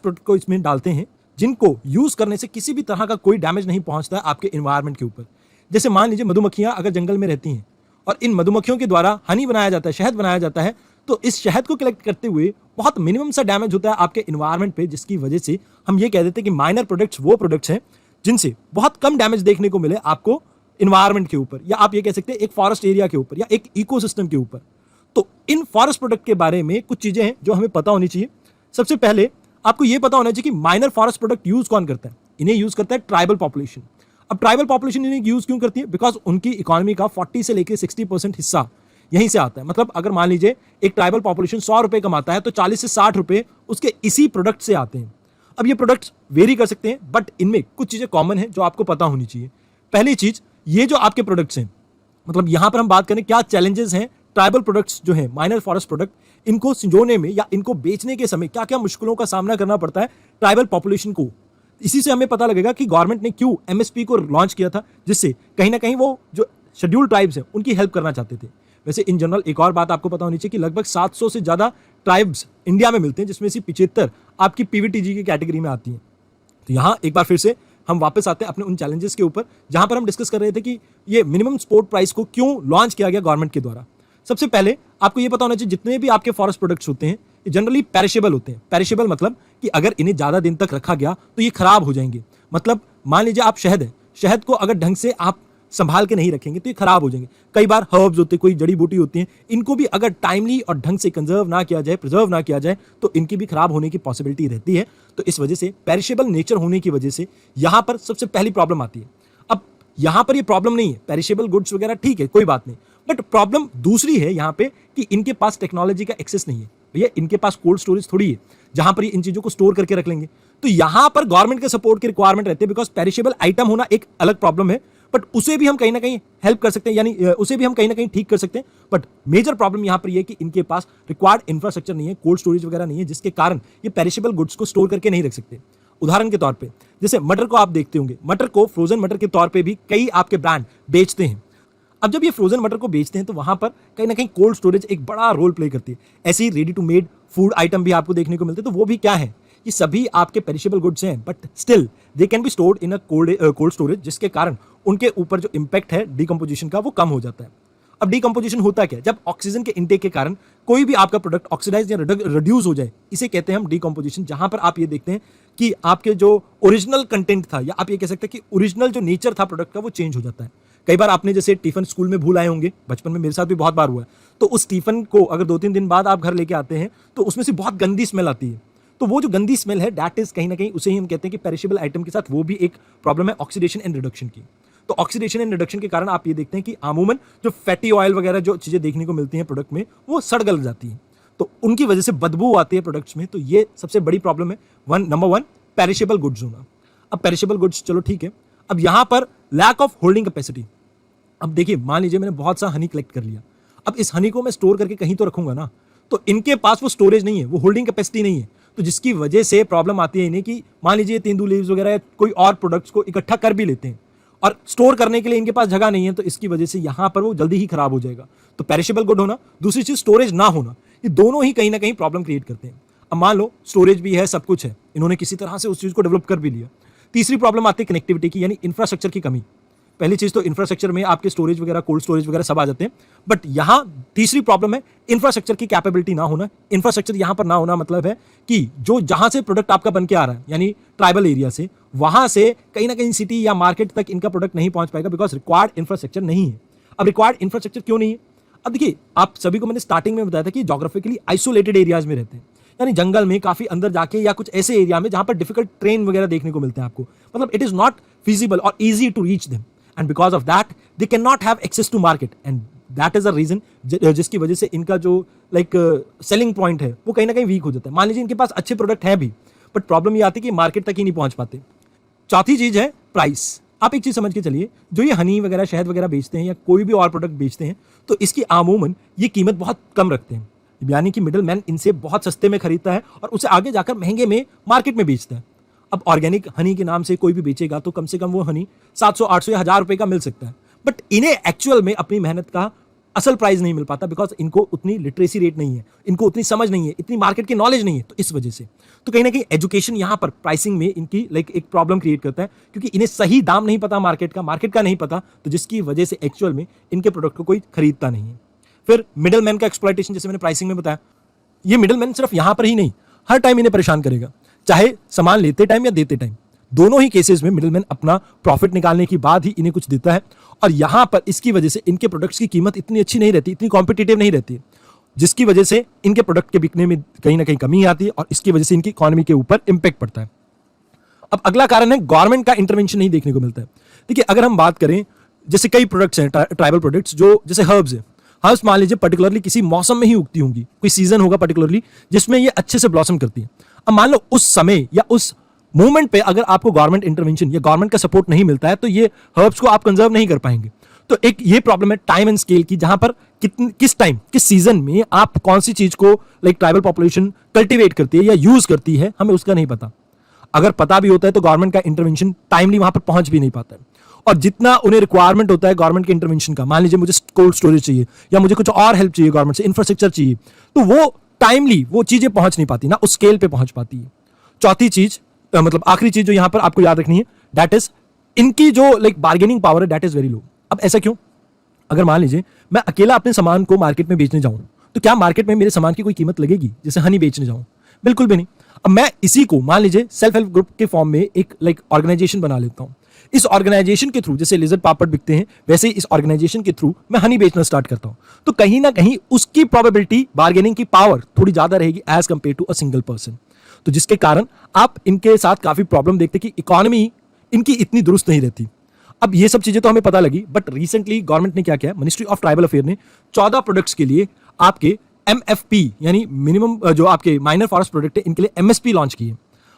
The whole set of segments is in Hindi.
प्रोडक्ट को इसमें डालते हैं जिनको यूज करने से किसी भी तरह का कोई डैमेज नहीं पहुंचता है आपके एनवायरनमेंट के ऊपर। जैसे मान लीजिए मधुमक्खियां अगर जंगल में रहती हैं और इन मधुमक्खियों के द्वारा हनी बनाया जाता है, शहद बनाया जाता है, तो इस शहद को कलेक्ट करते हुए बहुत मिनिमम सा डैमेज होता है आपके एनवायरनमेंट पे, जिसकी वजह से हम ये कह देते हैं कि माइनर प्रोडक्ट्स वो प्रोडक्ट्स हैं जिनसे बहुत कम डैमेज देखने को मिले आपको एनवायरनमेंट के ऊपर, या आप ये कह सकते हैं एक फॉरेस्ट एरिया के ऊपर या एक इकोसिस्टम के ऊपर। तो इन फॉरेस्ट प्रोडक्ट के बारे में कुछ चीजें हैं जो हमें पता होनी चाहिए। सबसे पहले आपको यह पता होना चाहिए कि माइनर फॉरेस्ट प्रोडक्ट यूज कौन करता है। इन्हें यूज करता है ट्राइबल पॉपुलेशन। अब ट्राइबल पॉपुलेशन इन्हें यूज क्यों करती है? बिकॉज उनकी इकोनॉमी का 40 से लेकर 60% हिस्सा यहीं से आता है। मतलब अगर मान लीजिए एक ट्राइबल पॉपुलेशन 100 रुपए कमाता है तो 40 से 60 रुपए उसके इसी प्रोडक्ट से आते हैं। अब ये प्रोडक्ट्स वेरी कर सकते हैं, बट इनमें कुछ चीजें कॉमन है जो आपको पता होनी चाहिए। पहली चीज, ये जो आपके प्रोडक्ट्स हैं, मतलब यहां पर हम बात करें क्या चैलेंजेस हैं ट्राइबल प्रोडक्ट्स जो है माइनर फॉरेस्ट प्रोडक्ट, इनको संजोने में या इनको बेचने के समय क्या क्या मुश्किलों का सामना करना पड़ता है ट्राइबल पॉपुलेशन को। इसी से हमें पता लगेगा कि गवर्नमेंट ने क्यों एमएसपी को लॉन्च किया था, जिससे कहीं ना कहीं वो जो शेड्यूल्ड ट्राइब्स हैं उनकी हेल्प करना चाहते थे। वैसे इन जनरल एक और बात आपको पता होनी चाहिए कि लगभग 700 से ज्यादा ट्राइब्स इंडिया में मिलते हैं, जिसमें से 75 आपकी पीवीटीजी की कैटेगरी में आती हैं। तो यहां एक बार फिर से हम वापस आते हैं अपने उन चैलेंजेस के ऊपर जहां पर हम डिस्कस कर रहे थे कि ये मिनिमम सपोर्ट प्राइस को क्यों लॉन्च किया गया गवर्नमेंट के द्वारा। सबसे पहले आपको ये पता होना चाहिए जितने भी आपके फॉरेस्ट प्रोडक्ट्स होते हैं ये जनरली पेरिशेबल होते हैं। पेरिशेबल मतलब कि अगर इन्हें ज्यादा दिन तक रखा गया तो ये खराब हो जाएंगे। मतलब मान लीजिए आप शहद है, शहद को अगर ढंग से आप संभाल के नहीं रखेंगे तो ये खराब हो जाएंगे। कई बार हर्ब्स होते हैं, कोई जड़ी बूटी होती हैं, इनको भी अगर टाइमली और ढंग से कंजर्व ना किया जाए, प्रिजर्व ना किया जाए, तो इनकी भी खराब होने की पॉसिबिलिटी रहती है। तो इस वजह से पेरिशेबल नेचर होने की वजह से यहां पर सबसे पहली प्रॉब्लम आती है। अब यहां पर ये प्रॉब्लम नहीं है, पेरिशेबल गुड्स वगैरह ठीक है, कोई बात नहीं, बट प्रॉब्लम दूसरी है यहां पे कि इनके पास टेक्नोलॉजी का एक्सेस नहीं है। भैया इनके पास कोल्ड स्टोरेज थोड़ी है जहां पर ये इन चीजों को स्टोर करके रख लेंगे। तो यहां पर गवर्नमेंट के सपोर्ट की रिक्वायरमेंट रहती है, बिकॉज पेरिशेबल आइटम होना एक अलग प्रॉब्लम है, बट उसे भी हम कहीं ना कहीं हेल्प कर सकते हैं, यानी उसे भी हम कहीं ना कहीं ठीक कर सकते हैं। बट मेजर प्रॉब्लम यहां पर यह है कि इनके पास रिक्वायर्ड इंफ्रास्ट्रक्चर नहीं है, कोल्ड स्टोरेज वगैरह नहीं है, जिसके कारण ये पेरिशेबल गुड्स को स्टोर करके नहीं रख सकते। उदाहरण के तौर पे जैसे मटर को आप देखते होंगे, मटर को फ्रोजन मटर के तौर पे भी कई आपके ब्रांड बेचते हैं। अब जब ये फ्रोजन मटर को बेचते हैं तो वहां पर कहीं ना कहीं कोल्ड स्टोरेज एक बड़ा रोल प्ले करती है। ऐसे ही ready to made food item भी आपको देखने को मिलते हैं, तो वो भी क्या है, ये सभी आपके पेरिशेबल गुड्स हैं, but still they can be stored in a cold storage, जिसके कारण उनके ऊपर जो इंपैक्ट है डिकम्पोजिशन का वो कम हो जाता है। अब डिकम्पोजिशन होता क्या है? जब ऑक्सीजन के इंटेक के कारण कोई भी आपका प्रोडक्ट ऑक्सीडाइज या रिड्यूस हो जाए, इसे कहते हैं हम डिकम्पोजिशन। जहां पर आप ये देखते हैं कि आपके जो ओरिजिनल कंटेंट था, या आप ये कह सकते हैं कि ओरिजिनल जो नेचर था प्रोडक्ट का, वो चेंज हो जाता है। कई बार आपने जैसे टिफिन स्कूल में भूल आए होंगे, बचपन में मेरे साथ भी बहुत बार हुआ है, तो उस टिफिन को अगर 2-3 दिन बाद आप घर लेके आते हैं तो उसमें से बहुत गंदी स्मेल आती है। तो वो जो गंदी स्मेल है दैट इज कहीं ना कहीं उसे ही हम कहते हैं कि पेरिशेबल आइटम के साथ वो भी एक प्रॉब्लम है ऑक्सीडेशन एंड रिडक्शन की। तो ऑक्सीडेशन एंड रिडक्शन के कारण आप ये देखते हैं कि अमूमन जो फैटी ऑयल वगैरह जो चीजें देखने को मिलती हैं प्रोडक्ट में, वो सड़ गल जाती हैं, तो उनकी वजह से बदबू आती है प्रोडक्ट्स में। तो ये सबसे बड़ी प्रॉब्लम है नंबर 1 पेरिशेबल गुड्स होना। अब पेरिशेबल गुड्स चलो ठीक है, अब यहां पर लैक ऑफ होल्डिंग कैपेसिटी। अब देखिए मान लीजिए मैंने बहुत सा हनी कलेक्ट कर लिया, अब इस हनी को मैं स्टोर करके कहीं तो रखूंगा ना, तो इनके पास वो स्टोरेज नहीं है, वो होल्डिंग कैपेसिटी नहीं है, तो जिसकी वजह से प्रॉब्लम आती है इन्हें कि मान लीजिए तेंदू लीव्स वगैरह या कोई और प्रोडक्ट्स को इकट्ठा कर भी लेते हैं और स्टोर करने के लिए इनके पास जगह नहीं है, तो इसकी वजह से यहां पर वो जल्दी ही खराब हो जाएगा। तो पेरिशेबल गुड होना, दूसरी चीज स्टोरेज ना होना, ये दोनों ही कहीं ना कहीं प्रॉब्लम क्रिएट करते हैं। अब मान लो स्टोरेज भी है, सब कुछ है, इन्होंने किसी तरह से उस चीज को डेवलप कर भी लिया। तीसरी प्रॉब्लम आती है कनेक्टिविटी की, यानी इंफ्रास्ट्रक्चर की कमी। पहली चीज तो इंफ्रास्ट्रक्चर में आपके स्टोरेज वगैरह, कोल्ड स्टोरेज वगैरह सब आ जाते हैं, बट यहां तीसरी प्रॉब्लम है इंफ्रास्ट्रक्चर की कैपेबिलिटी ना होना। इंफ्रास्ट्रक्चर यहां पर ना होना मतलब है कि जो जहां से प्रोडक्ट आपका बन के आ रहा है, यानी ट्राइबल एरिया से, वहां से कहीं ना कहीं सिटी या मार्केट तक इनका प्रोडक्ट नहीं पहुंच पाएगा, बिकॉज रिक्वायर्ड इंफ्रास्ट्रक्चर नहीं है। अब रिक्वायर्ड इंफ्रास्ट्रक्चर क्यों नहीं है? अब देखिए आप सभी को मैंने स्टार्टिंग में बताया था कि जोग्राफिकली आइसोलेटेड एरियाज में रहते हैं, यानी जंगल में काफी अंदर जाके या कुछ ऐसे एरिया में जहां पर डिफिकल्ट ट्रेन वगैरह देखने को मिलते हैं आपको, मतलब इट इज नॉट फिजिबल और easy to reach them, and because of that they can not have access to market, and that is a reason जिसकी वजह से इनका जो सेलिंग पॉइंट है वो कहीं ना कहीं वीक हो जाता है। मान लीजिए इनके पास अच्छे प्रोडक्ट है भी, बट प्रॉब्लम ये आती है कि मार्केट तक ही नहीं पहुंच पाते। चौथी चीज है प्राइस। आप एक चीज समझ के चलिए, जो ये हनी वगैरह, शहद वगैरह बेचते हैं या कोई भी और प्रोडक्ट बेचते हैं, तो इसकी अमूमन ये कीमत बहुत कम रखते हैं, यानी कि मिडिल मैन इनसे बहुत सस्ते में खरीदता है और उसे आगे जाकर महंगे में मार्केट में बेचता है। अब ऑर्गेनिक हनी के नाम से कोई भी बेचेगा तो कम से कम वो हनी 700, 800 या 1000 रुपए का मिल सकता है, बट इन्हें एक्चुअल में अपनी मेहनत का असल प्राइस नहीं मिल पाता, बिकॉज इनको उतनी लिटरेसी रेट नहीं है, इनको उतनी समझ नहीं है, इतनी मार्केट की नॉलेज नहीं है। तो इस वजह से तो कहीं ना कहीं एजुकेशन यहाँ पर प्राइसिंग में इनकी एक प्रॉब्लम क्रिएट करता है, क्योंकि इन्हें सही दाम नहीं पता मार्केट का नहीं पता, तो जिसकी वजह से एक्चुअल में इनके प्रोडक्ट को कोई खरीदता नहीं है। फिर मिडल मैन का एक्सप्लॉयटेशन, जैसे मैंने प्राइसिंग में बताया, ये मिडल मैन सिर्फ यहां पर ही नहीं, हर टाइम इन्हें परेशान करेगा, चाहे सामान लेते टाइम या देते टाइम। दोनों ही केसेस में मिडलमैन अपना प्रॉफिट निकालने के बाद ही इन्हें कुछ देता है, और यहां पर इसकी वजह से इनके प्रोडक्ट्स की कीमत इतनी अच्छी नहीं रहती, इतनी कॉम्पिटिटिव नहीं रहती, जिसकी वजह से इनके प्रोडक्ट के बिकने में कहीं ना कहीं कमी आती है, और इसकी वजह से इनकी इकोनॉमी के ऊपर इंपैक्ट पड़ता है। अब अगला कारण है गवर्नमेंट का इंटरवेंशन नहीं देखने को मिलता है। देखिए, अगर हम बात करें, जैसे कई प्रोडक्ट्स हैं ट्राइबल प्रोडक्ट्स, जो जैसे हर्ब्स है, हर्ब्स मान लीजिए पर्टिकुलरली किसी मौसम में ही उगती होंगी, कोई सीजन होगा पर्टिकुलरली जिसमें ये अच्छे से ब्लॉसम करती है। अब मान लो उस समय या उस मूवमेंट पे अगर आपको गवर्नमेंट इंटरवेंशन या गवर्नमेंट का सपोर्ट नहीं मिलता है, तो ये हर्ब्स को आप कंजर्व नहीं कर पाएंगे। तो एक ये प्रॉब्लम है टाइम एंड स्केल की, जहां पर किस टाइम किस सीजन में आप कौन सी चीज को ट्राइबल पॉपुलेशन कल्टीवेट करती है या यूज करती है, हमें उसका नहीं पता। अगर पता भी होता है तो गवर्नमेंट का इंटरवेंशन टाइमली वहां पर पहुंच भी नहीं पाता है, और जितना उन्हें रिक्वायरमेंट होता है गवर्नमेंट के इंटरवेंशन का, मान लीजिए मुझे कोल्ड स्टोरेज चाहिए या मुझे कुछ और हेल्प चाहिए गवर्नमेंट से, इंफ्रास्ट्रक्चर चाहिए, तो वो टाइमली वो चीजें पहुंच नहीं पाती, ना उस स्केल पे पहुंच पाती है। चौथी चीज, मतलब आखिरी चीज जो यहां पर आपको याद रखनी है, दैट इज इनकी जो बार्गेनिंग पावर है, दैट इज वेरी लो। अब ऐसा क्यों? अगर मान लीजिए मैं अकेला अपने सामान को मार्केट में बेचने जाऊं, तो क्या मार्केट में मेरे सामान की कोई कीमत लगेगी? जैसे हनी बेचने जाऊं, बिल्कुल भी नहीं। अब मैं इसी को मान लीजिए सेल्फ हेल्प ग्रुप के फॉर्म में एक ऑर्गेनाइजेशन बना लेता हूं। इस ऑर्गेनाइजेशन के थ्रू, जैसे लिजर्ड पापड़ बिकते हैं, वैसे इस ऑर्गेनाइजेशन के थ्रू मैं हनी बेचना स्टार्ट करता हूं, तो कहीं ना कहीं उसकी प्रोबेबिलिटी, बार्गेनिंग की पावर थोड़ी ज्यादा रहेगी as compare to a single person. तो जिसके कारण आप इनके साथ काफी प्रॉब्लम देखते कि इकोनॉमी इनकी इतनी दुरुस्त नहीं रहती। अब ये सब चीजें तो हमें पता लगी, बट रिसेंटली गवर्नमेंट ने क्या किया, मिनिस्ट्री ऑफ ट्राइबल अफेयर ने 14 प्रोडक्ट्स के लिए आपके MFP यानी मिनिमम जो आपके माइनर फॉरेस्ट प्रोडक्ट है, इनके लिए MSP लॉन्च किए।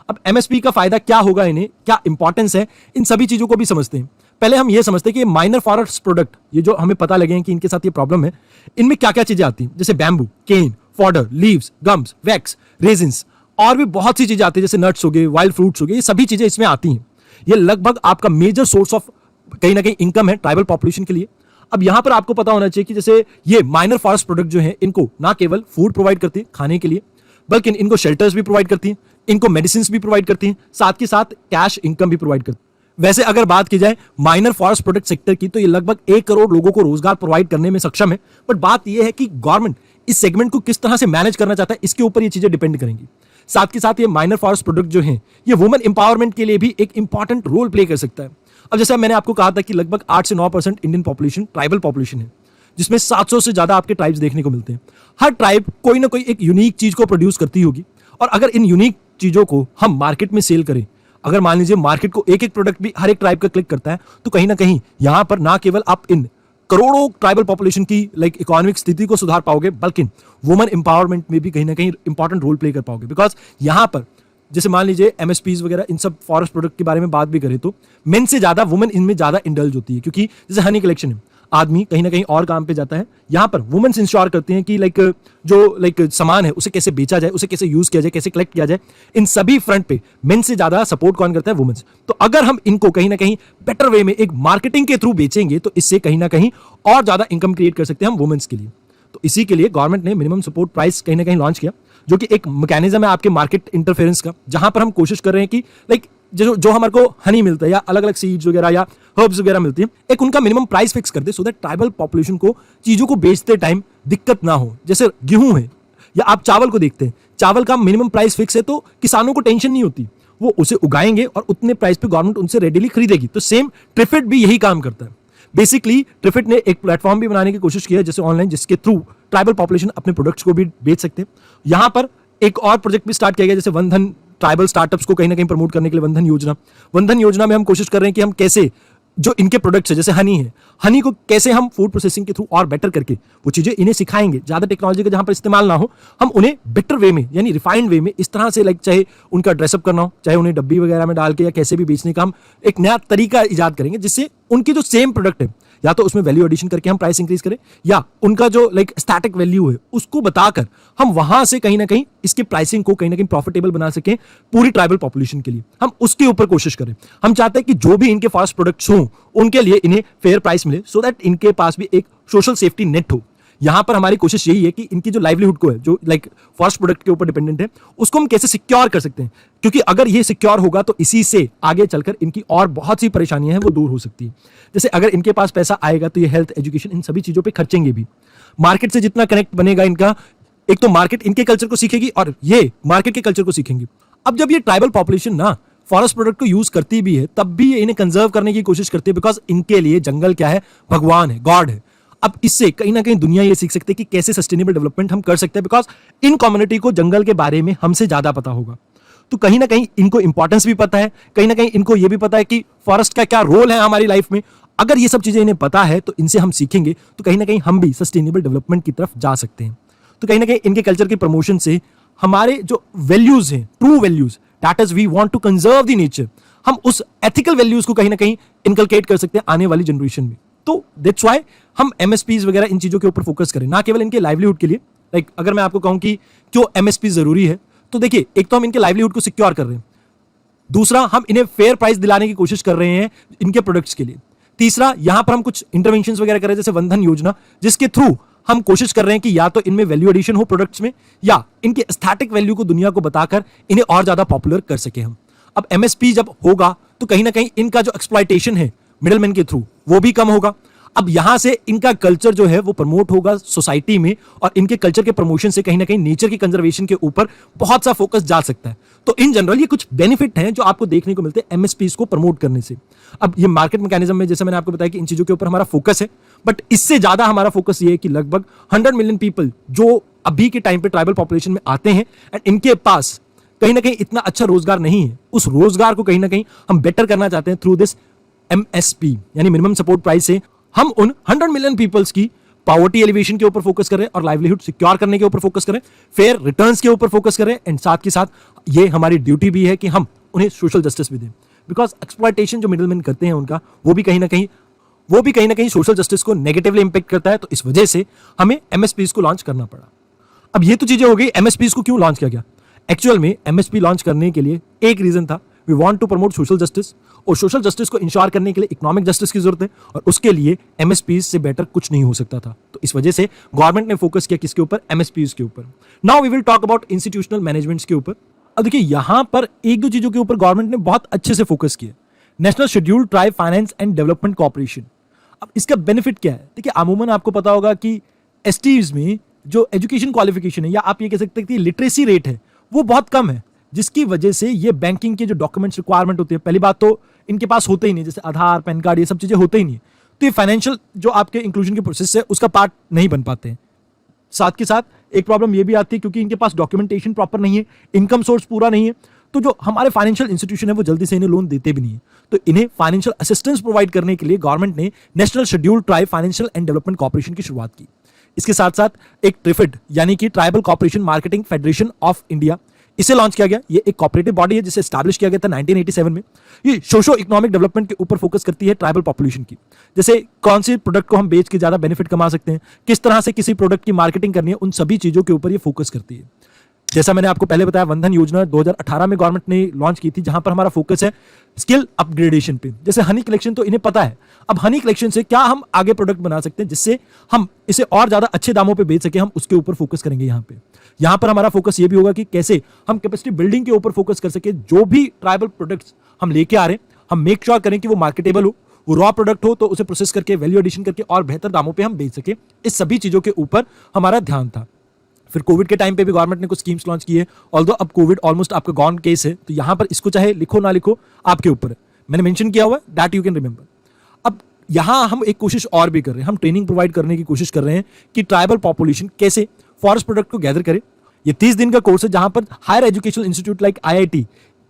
अब MSP का फायदा क्या होगा, इन्हें क्या इंपॉर्टेंस है, इन सभी चीजों को भी समझते हैं। पहले हम ये समझते हैं कि माइनर फॉरेस्ट प्रोडक्ट, ये जो हमें पता लगे हैं कि इनके साथ ये प्रॉब्लम है, इनमें क्या क्या चीजें आती हैं, जैसे bamboo, cane, fodder, leaves, gums, wax, resins, और भी बहुत सी चीजें आती है, जैसे नट्स हो गए, वाइल्ड फ्रूट्स हो गए, ये सभी चीजें इसमें आती हैं। ये लगभग आपका मेजर सोर्स ऑफ कहीं ना कहीं इनकम है ट्राइबल पॉपुलेशन के लिए। अब यहां पर आपको पता होना चाहिए कि जैसे ये माइनर फॉरेस्ट प्रोडक्ट जो है, इनको ना केवल फूड प्रोवाइड करती है खाने के लिए, बल्कि इनको शेल्टर्स भी प्रोवाइड करती हैं, इनको मेडिसिन भी प्रोवाइड करती हैं, साथ के साथ कैश इनकम भी प्रोवाइड करती है। वैसे अगर बात की जाए माइनर फॉरेस्ट प्रोडक्ट सेक्टर की, तो ये लगभग 1 करोड़ लोगों को रोजगार प्रोवाइड करने में सक्षम है। बट बात यह है कि गवर्नमेंट इस सेगमेंट को किस तरह से मैनेज करना चाहता है, इसके ऊपर ये चीजें डिपेंड करेंगी। साथ के साथ ये माइनर फॉरेस्ट प्रोडक्ट जो है, ये वुमेन एम्पावरमेंट के लिए भी एक इंपॉर्टेंट रोल प्ले कर सकता है। अब जैसे मैंने आपको कहा था कि लगभग 8 से 9% इंडियन पॉपुलेशन ट्राइबल पॉपुलेशन है, जिसमें 700 से ज्यादा आपके ट्राइब्स देखने को मिलते हैं। हर ट्राइब कोई ना कोई एक यूनिक चीज को प्रोड्यूस करती होगी, और अगर इन यूनिक चीजों को हम मार्केट में सेल करें, अगर मान लीजिए मार्केट को एक एक प्रोडक्ट भी हर एक ट्राइब का क्लिक करता है, तो कहीं ना कहीं यहां पर ना केवल आप इन करोड़ों ट्राइबल पॉपुलेशन की इकोनॉमिक स्थिति को सुधार पाओगे, बल्कि वुमेन एम्पावरमेंट में भी कहीं ना कहीं इंपॉर्टेंट रोल प्ले कर पाओगे। बिकॉज यहां पर जैसे मान लीजिए MSPs वगैरह, इन सब फॉरेस्ट प्रोडक्ट के बारे में बात भी करें, तो मेन से ज्यादा वुमेन इनमें ज्यादा इंडल्ज होती है, क्योंकि जैसे हनी कलेक्शन है, आदमी कहीं ना कहीं और काम पे जाता है, यहां पर वुमेन्स इंश्योर करती हैं कि जो सामान है उसे कैसे बेचा जाए, उसे कैसे यूज किया जाए, कैसे कलेक्ट किया जाए, इन सभी फ्रंट पे मेन से ज्यादा सपोर्ट कौन करता है? वुमेन्स। तो अगर हम इनको कहीं ना कहीं बेटर वे में एक मार्केटिंग के थ्रू बेचेंगे, तो इससे कहीं ना कहीं और ज्यादा इनकम क्रिएट कर सकते हैं हम वुमेन्स के लिए। तो इसी के लिए गवर्नमेंट ने मिनिमम सपोर्ट प्राइस कहीं ना कहीं लॉन्च किया, जो कि एक मैकेनिज्म है आपके मार्केट इंटरफेरेंस का, जहां पर हम कोशिश कर रहे हैं कि जो हमारे को हनी मिलता है या अलग अलग सीड्स वगैरह या हर्ब्स वगैरह मिलती हैं, एक उनका मिनिमम प्राइस फिक्स कर दे, सो दैट ट्राइबल पॉपुलेशन को चीजों को बेचते टाइम दिक्कत ना हो। जैसे गेहूं है या आप चावल को देखते हैं, चावल का मिनिमम प्राइस फिक्स है, तो किसानों को टेंशन नहीं होती, वो उसे उगाएंगे और उतने प्राइस पे गवर्नमेंट उनसे रेडिली खरीदेगी। तो सेम ट्रिफिट भी यही काम करता है। बेसिकली ट्रिफिट ने एक प्लेटफॉर्म भी बनाने की कोशिश की है, जैसे ऑनलाइन, जिसके थ्रू ट्राइबल पॉपुलेशन अपने प्रोडक्ट्स को भी बेच सकते हैं। यहां पर एक और प्रोजेक्ट भी स्टार्ट किया गया, जैसे वनधन, ट्राइबल स्टार्टअप्स को कहीं ना कहीं प्रमोट करने के लिए वनधन योजना में हम कोशिश कर रहे हैं कि हम कैसे जो इनके प्रोडक्ट्स है, जैसे हनी है, हनी को कैसे हम फूड प्रोसेसिंग के थ्रू और बेटर करके वो चीजें इन्हें सिखाएंगे। ज्यादा टेक्नोलॉजी का जहां पर इस्तेमाल ना हो, हम उन्हें बेटर वे में यानी रिफाइंड वे में इस तरह से चाहे उनका ड्रेसअप करना हो, चाहे उन्हें डब्बी वगैरह में डाल के या कैसे भी बेचने का हम एक नया तरीका इजाद करेंगे, जिससे उनकी जो सेम प्रोडक्ट है या तो उसमें वैल्यू एडिशन करके हम प्राइस इंक्रीज करें, या उनका जो लाइक स्टैटिक वैल्यू है उसको बताकर हम वहां से कहीं ना कहीं इसके प्राइसिंग को कहीं ना कहीं प्रॉफिटेबल बना सकें पूरी ट्राइबल पॉपुलेशन के लिए। हम उसके ऊपर कोशिश करें। हम चाहते हैं कि जो भी इनके फॉरेस्ट प्रोडक्ट्स हों उनके लिए इन्हें फेयर प्राइस मिले, सो दैट इनके पास भी एक सोशल सेफ्टी नेट हो। यहां पर हमारी कोशिश यही है कि इनकी जो लाइवलीहुड को है, जो लाइक फॉरेस्ट प्रोडक्ट के ऊपर डिपेंडेंट है, उसको हम कैसे सिक्योर कर सकते हैं, क्योंकि अगर ये सिक्योर होगा तो इसी से आगे चलकर इनकी और बहुत सी परेशानियां हैं वो दूर हो सकती है। जैसे अगर इनके पास पैसा आएगा तो ये हेल्थ, एजुकेशन, इन सभी चीजों पे खर्चेंगे भी। मार्केट से जितना कनेक्ट बनेगा इनका, एक तो मार्केट इनके कल्चर को सीखेगी और ये मार्केट के कल्चर को सीखेंगे। अब जब ये ट्राइबल पॉपुलेशन ना फॉरेस्ट प्रोडक्ट को यूज करती भी है तब भी ये इन्हें कंजर्व करने की कोशिश करती है, बिकॉज इनके लिए जंगल क्या है, भगवान है, गॉड है। अब इससे कहीं ना कहीं दुनिया ये सीख सकती है कि कैसे सस्टेनेबल डेवलपमेंट हम कर सकते हैं, बिकॉज इन कम्युनिटी को जंगल के बारे में हमसे ज्यादा पता होगा। तो कहीं ना कहीं इनको इंपॉर्टेंस भी पता है, कहीं ना कहीं इनको ये भी पता है कि फॉरेस्ट का क्या रोल है हमारी लाइफ में। अगर ये सब चीजें इन्हें पता है तो इनसे हम सीखेंगे तो कहीं ना कहीं हम भी सस्टेनेबल डेवलपमेंट की तरफ जा सकते हैं। तो कहीं ना कहीं इनके कल्चर के प्रमोशन से हमारे जो वैल्यूज हैं, true values, that is we want to conserve the nature, हम उस एथिकल वैल्यूज को कहीं ना कहीं इनकलकेट कर सकते हैं आने वाली जनरेशन में। तो दैट्स व्हाई हम एमएसपीज वगैरह इन चीजों के ऊपर फोकस करें, ना केवल इनके लाइवलीहुड के लिए। लाइक अगर मैं आपको कहूं कि क्यों एमएसपी जरूरी है, तो देखिए, एक तो हम इनके लाइवलीहुड को सिक्योर कर रहे हैं, दूसरा हम इन्हें फेयर प्राइस दिलाने की कोशिश कर रहे हैं इनके प्रोडक्ट्स के लिए, तीसरा यहां पर हम कुछ इंटरवेंशंस वगैरह कर रहे हैं जैसे वनधन योजना, जिसके थ्रू हम कोशिश कर रहे हैं कि या तो इनमें वैल्यू एडिशन हो प्रोडक्ट्स में, या इनके एस्थेटिक वैल्यू को दुनिया को बताकर इन्हें और ज्यादा पॉपुलर कर सके हम। अब एमएसपी जब होगा तो कहीं ना कहीं इनका जो एक्सप्लॉयटेशन है मिडलमैन के थ्रू वो भी कम होगा। अब यहां से इनका कल्चर जो है वो प्रमोट होगा सोसाइटी में, और इनके कल्चर के प्रमोशन से कहीं ना कहीं नेचर की कंजर्वेशन के ऊपर बहुत सा फोकस जा सकता है। तो इन जनरल ये कुछ बेनिफिट हैं जो आपको देखने को मिलते हैं एमएसपीज को प्रमोट करने से। अब ये मार्केट मैकेनिज्म में जैसे मैंने आपको बताया कि इन चीजों के ऊपर हमारा फोकस है, बट इससे ज्यादा हमारा फोकस ये है कि लगभग 100 मिलियन पीपल जो अभी के टाइम पे ट्राइबल पॉपुलेशन में आते हैं एंड इनके पास कहीं ना कहीं इतना अच्छा रोजगार नहीं है, उस रोजगार को कहीं ना कहीं हम बेटर करना चाहते हैं थ्रू दिस एमएसपी यानी मिनिमम सपोर्ट प्राइस से। हम उन 100 मिलियन पीपल्स की पॉवर्टी एलिवेशन के ऊपर फोकस करें और लाइवलीहुड सिक्योर करने के ऊपर फोकस करें, फेयर रिटर्न्स के ऊपर फोकस करें, एंड साथ के साथ ये हमारी ड्यूटी भी है कि हम उन्हें सोशल जस्टिस भी दें, बिकॉज एक्सप्लॉयटेशन जो मिडिलमैन करते हैं उनका वो भी कहीं ना कहीं सोशल जस्टिस को नेगेटिवली इंपैक्ट करता है। तो इस वजह से हमें एमएसपीज को लॉन्च करना पड़ा। अब ये तो चीजें हो गई, एमएसपीज को क्यों लॉन्च किया गया। एक्चुअल में एमएसपी लॉन्च करने के लिए एक रीजन था, we want to promote social justice, और सोशल जस्टिस को इंश्योर करने के लिए इकोनॉमिक जस्टिस की जरूरत है, और उसके लिए एमएसपीज से बेटर कुछ नहीं हो सकता था। तो इस वजह से गवर्नमेंट ने फोकस किया किसके ऊपर, एमएसपीज के ऊपर। Now we will talk about institutional managements के ऊपर। अब देखिए, यहां पर एक दो चीजों के ऊपर गवर्नमेंट ने बहुत अच्छे से फोकस किया। National scheduled tribe finance and development corporation. अब इसका बेनिफिट क्या है, देखिए अमूमन आपको पता होगा कि एसटीज में जो एजुकेशन क्वालिफिकेशन है, या आप ये कह सकते हैं कि लिटरेसी रेट है, वो बहुत कम है, जिसकी वजह से ये बैंकिंग के जो डॉक्यूमेंट्स रिक्वायरमेंट होती है, पहली बात तो इनके पास होते ही नहीं, जैसे आधार, पैन कार्ड, ये सब चीजें होते ही नहीं, तो ये फाइनेंशियल जो आपके इंक्लूजन के प्रोसेस है उसका पार्ट नहीं बन पाते हैं। साथ के साथ एक प्रॉब्लम ये भी आती है क्योंकि इनके पास डॉक्यूमेंटेशन प्रॉपर नहीं है, इनकम सोर्स पूरा नहीं है, तो जो हमारे फाइनेंशियल इंस्टीट्यूशन है वो जल्दी से इन्हें लोन देते भी नहीं है। तो इन्हें फाइनेंशियल असिस्टेंस प्रोवाइड करने के लिए गवर्नमेंट ने national scheduled tribe financial and development corporation की शुरुआत की। इसके साथ साथ एक ट्रिफिड यानी कि tribal corporation marketing federation of India, इसे लॉन्च किया गया। ये एक कॉर्पोरेटिव बॉडी है जिसे एस्टैब्लिश किया गया था 1987 में। ये सोशो इकोनॉमिक डेवलपमेंट के ऊपर फोकस करती है ट्राइबल पॉपुलेशन की, जैसे कौन सी प्रोडक्ट को हम बेच के ज्यादा बेनिफिट कमा सकते हैं, किस तरह से किसी प्रोडक्ट की मार्केटिंग करनी है, उन सभी चीजों के ऊपर ये फोकस करती है। जैसा मैंने आपको पहले बताया, वनधन योजना 2018 में गवर्नमेंट ने लॉन्च की थी, जहां पर हमारा फोकस है स्किल अपग्रेडेशन पे। जैसे हनी कलेक्शन तो इन्हें पता है, अब हनी कलेक्शन से क्या हम आगे प्रोडक्ट बना सकते हैं जिससे हम इसे और ज्यादा अच्छे दामों पे बेच सके, हम उसके ऊपर फोकस करेंगे। यहाँ पर हमारा फोकस ये भी होगा कि कैसे हम कैपेसिटी बिल्डिंग के ऊपर फोकस कर सके। जो भी ट्राइबल प्रोडक्ट्स हम लेके आ रहे हैं, हम मेक श्योर करें कि वो मार्केटेबल हो, वो रॉ प्रोडक्ट हो तो उसे प्रोसेस करके वैल्यू एडिशन करके और बेहतर दामों पे हम बेच सके। इस सभी चीजों के ऊपर हमारा ध्यान था। फिर कोविड के टाइम पे भी गवर्नमेंट ने कुछ स्कीम्स लॉन्च की है, ऑल्दो अब कोविड ऑलमोस्ट आपका गॉन केस है, तो यहां पर इसको चाहे लिखो ना लिखो आपके ऊपर है, मैंने मेंशन किया हुआ है, दैट यू कैन रिमेंबर। अब यहां हम एक कोशिश और भी कर रहे हैं, हम ट्रेनिंग प्रोवाइड करने की कोशिश कर रहे हैं कि ट्राइबल पॉपुलेशन कैसे फॉरेस्ट प्रोडक्ट को गैदर करे। ये 30 दिन का कोर्स है जहां पर higher educational institute like IIT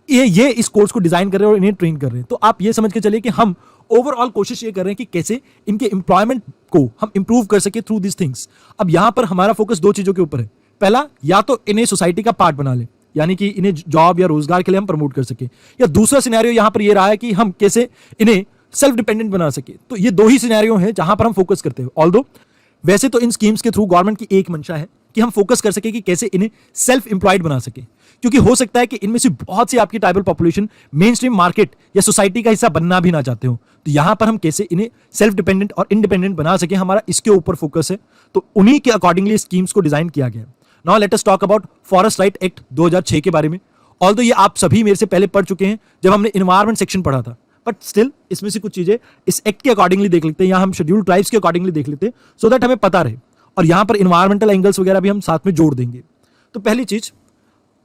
ये इस कोर्स को डिजाइन कर रहे हैं और इन्हें ट्रेन कर रहे हैं। तो आप ये समझ के चलिए कि हम ओवरऑल कोशिश ये कर रहे हैं कि कैसे इनके एम्प्लॉयमेंट को हम इंप्रूव कर सके थ्रू दिस थिंग्स। अब यहां पर हमारा फोकस दो चीजों के ऊपर है। पहला, या तो इन्हें सोसाइटी का पार्ट बना ले, यानी कि इन्हें जॉब या रोजगार के लिए हम प्रमोट कर सके, या दूसरा सिनेरियो यहां पर यह रहा है कि हम कैसे इन्हें सेल्फ डिपेंडेंट बना सके। तो ये दो ही सिनेरियो हैं जहां पर हम फोकस करते हैं। ऑल्दो वैसे तो इन स्कीम्स के थ्रू गवर्नमेंट की एक मंशा है कि हम फोकस कर सके कि कैसे इन्हें सेल्फ एम्प्लॉयड बना सके, क्योंकि हो सकता है कि इनमें से बहुत सी आपकी tribal population main stream market या सोसाइटी का हिस्सा बनना भी ना चाहते हो। तो यहां पर हम कैसे इन्हें सेल्फ डिपेंडेंट और इंडिपेंडेंट बना सके, हमारा इसके ऊपर फोकस है। तो उन्हीं के अकॉर्डिंगली स्कीम्स को डिजाइन किया गया है। Now let us talk about forest right act 2006 के बारे में। ऑल्दो ये आप सभी मेरे से पहले पढ़ चुके हैं जब हमने एनवायरमेंट सेक्शन पढ़ा था, बट स्टिल इसमें से कुछ चीजें इस एक्ट के अकॉर्डिंगली देख लेते हैं, या हम शेड्यूल्ड ट्राइब्स के अकॉर्डिंगली देख लेते हैं, सो दैट हमें पता रहे। और यहां पर इन्वायरमेंटल एंगल्स वगैरह भी हम साथ में जोड़ देंगे। तो पहली चीज,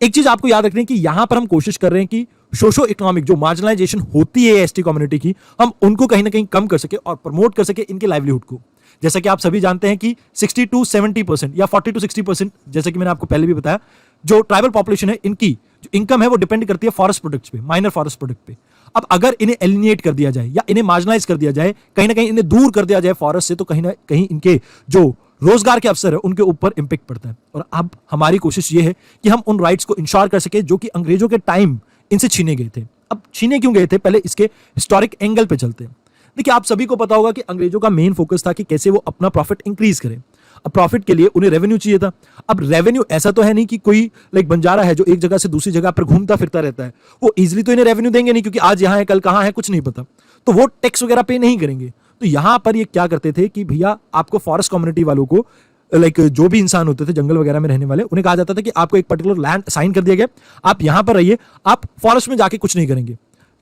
एक चीज आपको याद रखनी है कि यहां पर हम कोशिश कर रहे हैं कि सोशो इकोनॉमिक जो मार्जिनलाइजेशन होती है एसटी कम्युनिटी की, हम उनको कहीं ना कहीं कम कर सके और प्रमोट कर सके इनके लाइवलीहुड को। जैसा कि आप सभी जानते हैं कि 60 to 70% या 40 to 60%, जैसे कि मैंने आपको पहले भी बताया, जो ट्राइबल पॉपुलेशन है इनकी जो इनकम है वो डिपेंड करती है फॉरेस्ट प्रोडक्ट्स पे, माइनर फॉरेस्ट प्रोडक्ट पे। अब अगर इन्हें एलिनिएट कर दिया जाए या इन्हें मार्जिनलाइज कर दिया जाए, कहीं ना कहीं इन्हें दूर कर दिया जाए फॉरेस्ट से, तो कहीं ना कहीं इनके जो रोजगार के अवसर है उनके ऊपर इंपैक्ट पड़ता है। और अब हमारी कोशिश ये है कि हम उन राइट्स को इंश्योर कर सके जो कि अंग्रेजों के टाइम इनसे छीने गए थे। अब छीने क्यों गए थे, पहले इसके हिस्टोरिक एंगल पे चलते हैं। देखिए, आप सभी को पता होगा कि अंग्रेजों का मेन फोकस था कि कैसे वो अपना प्रॉफिट इंक्रीज करें। अब प्रॉफिट के लिए उन्हें रेवेन्यू चाहिए था। अब रेवेन्यू ऐसा तो है नहीं कि कोई बंजारा है जो एक जगह से दूसरी जगह पर घूमता फिरता रहता है, वो इजीली तो इन्हें रेवेन्यू देंगे नहीं, क्योंकि आज यहां है कल कहां है कुछ नहीं पता, तो वो टैक्स वगैरह पे नहीं करेंगे। तो यहां पर ये क्या करते थे कि भैया आपको फॉरेस्ट कम्युनिटी वालों को जो भी इंसान होते थे जंगल वगैरह में रहने वाले, उन्हें कहा जाता था कि आपको एक पर्टिकुलर लैंड असाइन कर दिया गया, आप यहां पर रहिए, आप फॉरेस्ट में जाके कुछ नहीं करेंगे।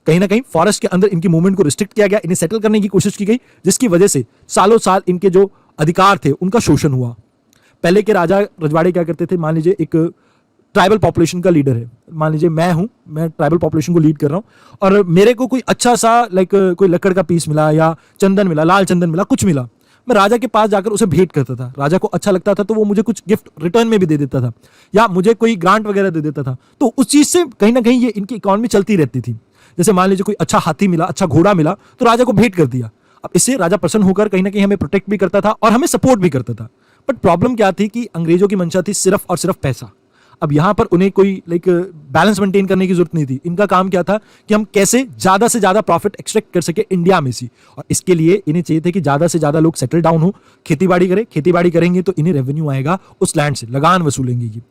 कहीं ना कहीं फॉरेस्ट के अंदर इनकी मूवमेंट को रिस्ट्रिक्ट किया गया, इन्हें सेटल करने की कोशिश की गई, जिसकी वजह से सालों साल इनके जो अधिकार थे उनका शोषण हुआ। पहले के राजा रजवाड़े क्या करते थे, मान लीजिए एक ट्राइबल पॉपुलेशन का लीडर है, मान लीजिए मैं ट्राइबल पॉपुलेशन को लीड कर रहा हूं और मेरे को कोई अच्छा सा कोई लकड़ का पीस मिला या चंदन मिला, लाल चंदन मिला, कुछ मिला, मैं राजा के पास जाकर उसे भेंट करता था। राजा को अच्छा लगता था तो वो मुझे कुछ गिफ्ट रिटर्न में भी दे देता था या मुझे कोई ग्रांट वगैरह दे देता था। तो उस चीज से कहीं ना कहीं ये इनकी इकोनॉमी चलती रहती थी। जैसे मान लीजिए कोई अच्छा हाथी मिला, अच्छा घोड़ा मिला, तो राजा को भेंट कर दिया। अब इससे राजा प्रसन्न होकर कहीं ना कहीं हमें प्रोटेक्ट भी करता था और हमें सपोर्ट भी करता था। बट प्रॉब्लम क्या थी कि अंग्रेजों की मंशा थी सिर्फ और सिर्फ पैसा। अब यहां पर उन्हें कोई बैलेंस मेंटेन करने की जरूरत नहीं थी। इनका काम क्या था कि हम कैसे ज्यादा से ज्यादा प्रॉफिट एक्सट्रैक्ट कर सके इंडिया में से, और इसके लिए इन्हें चाहिए थे कि ज्यादा से ज्यादा लोग सेटल डाउन हो, खेतीबाड़ी करें। खेतीबाड़ी करेंगे तो इन्हें रेवेन्यू आएगा उस लैंड से, लगान वसूलेंगे ये।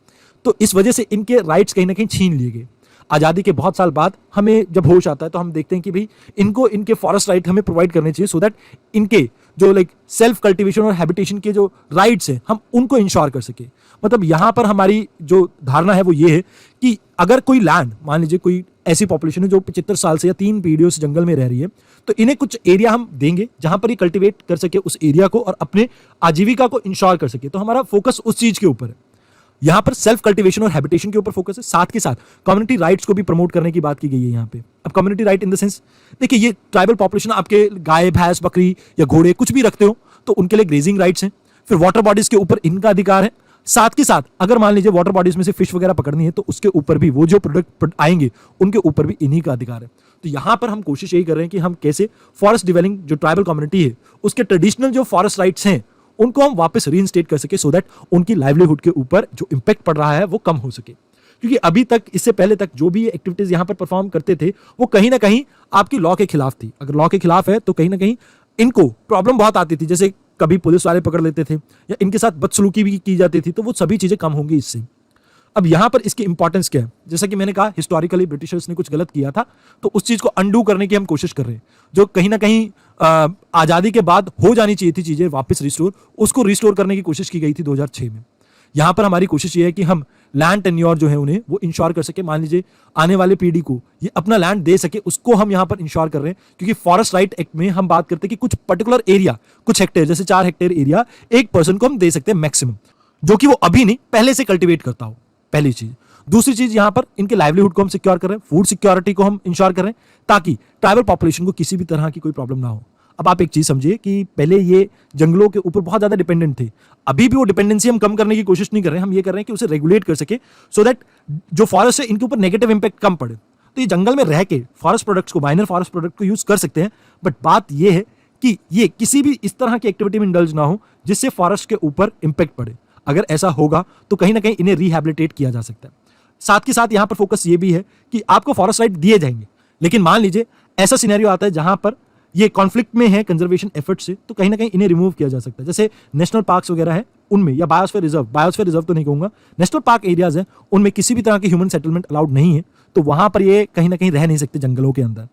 तो इस वजह से इनके राइट्स कहीं ना कहीं छीन लिए गए। आज़ादी के बहुत साल बाद हमें जब होश आता है तो हम देखते हैं कि भाई इनको इनके फॉरेस्ट राइट हमें प्रोवाइड करने चाहिए, सो दैट इनके जो सेल्फ कल्टीवेशन और हैबिटेशन के जो राइट्स हैं हम उनको इंश्योर कर सके। मतलब यहाँ पर हमारी जो धारणा है वो ये है कि अगर कोई लैंड, मान लीजिए कोई ऐसी पॉपुलेशन है जो 75 साल से या 3 पीढ़ियों से जंगल में रह रही है, तो इन्हें कुछ एरिया हम देंगे जहां पर ये कल्टीवेट कर सके उस एरिया को और अपने आजीविका को इंश्योर कर सके। तो हमारा फोकस उस चीज के ऊपर है। यहां पर सेल्फ कल्टीवेशन और हैबिटेशन के ऊपर फोकस है, साथ के साथ कम्युनिटी राइट्स को भी प्रमोट करने की बात की गई है यहां पे। अब community right in the sense, देखिए ये ट्राइबल पॉपुलेशन आपके गाय भैंस बकरी या घोड़े कुछ भी रखते हो तो उनके लिए ग्रेजिंग राइट्स हैं। फिर वाटर बॉडीज के ऊपर इनका अधिकार है। साथ के साथ अगर मान लीजिए वाटर बॉडीज में से फिश वगैरह पकड़नी है तो उसके ऊपर भी वो जो प्रोडक्ट आएंगे उनके ऊपर भी इन्हीं का अधिकार है। तो यहां पर हम कोशिश यही कर रहे हैं कि हम कैसे फॉरेस्ट डिवेलिंग जो ट्राइबल कम्युनिटी है उसके ट्रेडिशनल जो फॉरेस्ट राइट्स हैं उनको हम वापस रीइंस्टेट कर सके, सो दैट उनकी लाइवलीहुड के ऊपर जो इंपैक्ट पड़ रहा है वो कम हो सके। क्योंकि अभी तक, इससे पहले तक जो भी एक्टिविटीज यहां पर परफॉर्म करते थे वो कहीं ना कहीं आपकी लॉ के खिलाफ थी। अगर लॉ के खिलाफ है तो कहीं ना कहीं इनको प्रॉब्लम बहुत आती थी, जैसे कभी पुलिस वाले पकड़ लेते थे या इनके साथ बदसलूकी भी की जाती थी, तो वो सभी चीजें कम होंगी इससे। अब यहां पर इसकी इंपॉर्टेंस क्या है, जैसा कि मैंने कहा हिस्टोरिकली ब्रिटिशर्स ने कुछ गलत किया था तो उस चीज को अंडू करने की हम कोशिश कर रहे हैं। जो कहीं ना कहीं आजादी के बाद हो जानी चाहिए थी चीजें वापस रिस्टोर, उसको रिस्टोर करने की कोशिश की गई थी 2006 में। यहां पर हमारी कोशिश ये है कि हम लैंड टेन्योर जो है उन्हें वो इंश्योर कर सके। मान लीजिए आने वाले पीढ़ी को ये अपना लैंड दे सके, उसको हम यहां पर इंश्योर कर रहे हैं। क्योंकि फॉरेस्ट राइट एक्ट में हम बात करते हैं कि कुछ पर्टिकुलर एरिया, कुछ हेक्टेयर, जैसे 4 हेक्टेयर एरिया एक पर्सन को हम दे सकते हैं मैक्सिमम, जो कि वो अभी नहीं पहले से कल्टीवेट करता हो। पहली चीज। दूसरी चीज, यहां पर इनके लाइवलीहुड को हम सिक्योर कर रहे हैं, फूड सिक्योरिटी को हम इंश्योर कर रहे हैं ताकि ट्राइबल पॉपुलेशन को किसी भी तरह की कोई प्रॉब्लम ना हो। अब आप एक चीज समझिए कि पहले ये जंगलों के ऊपर बहुत ज्यादा डिपेंडेंट थे, अभी भी वो डिपेंडेंसी हम कम करने की कोशिश नहीं कर रहे हैं। हम ये कर रहे हैं कि उसे रेगुलेट कर सके, सो दैट जो फॉरेस्ट है इनके ऊपर नेगेटिव इंपैक्ट कम पड़े। तो ये जंगल में रह के फॉरेस्ट प्रोडक्ट्स को, माइनर फॉरेस्ट प्रोडक्ट को यूज कर सकते हैं, बट बात ये है कि ये किसी भी इस तरह की एक्टिविटी में इंडल्ज ना हो जिससे फॉरेस्ट के ऊपर इंपैक्ट पड़े। अगर ऐसा होगा तो कहीं ना कहीं इन्हें रिहैबिलिटेट किया जा सकता है। साथ के साथ यहां पर फोकस ये भी है कि आपको फॉरेस्ट राइट दिए जाएंगे, लेकिन मान लीजिए ऐसा सिनेरियो आता है जहां पर ये कॉन्फ्लिक्ट में है कंजर्वेशन एफर्ट से, तो कहीं ना कहीं इन्हें रिमूव किया जा सकता है। जैसे नेशनल पार्क्स वगैरह है उनमें, या बायोस्फीयर रिजर्व तो नहीं कहूंगा, नेशनल पार्क एरियाज है उनमें किसी भी तरह की ह्यूमन सेटलमेंट अलाउड नहीं है, तो वहां पर ये कहीं ना कहीं रह नहीं सकते जंगलों के अंदर।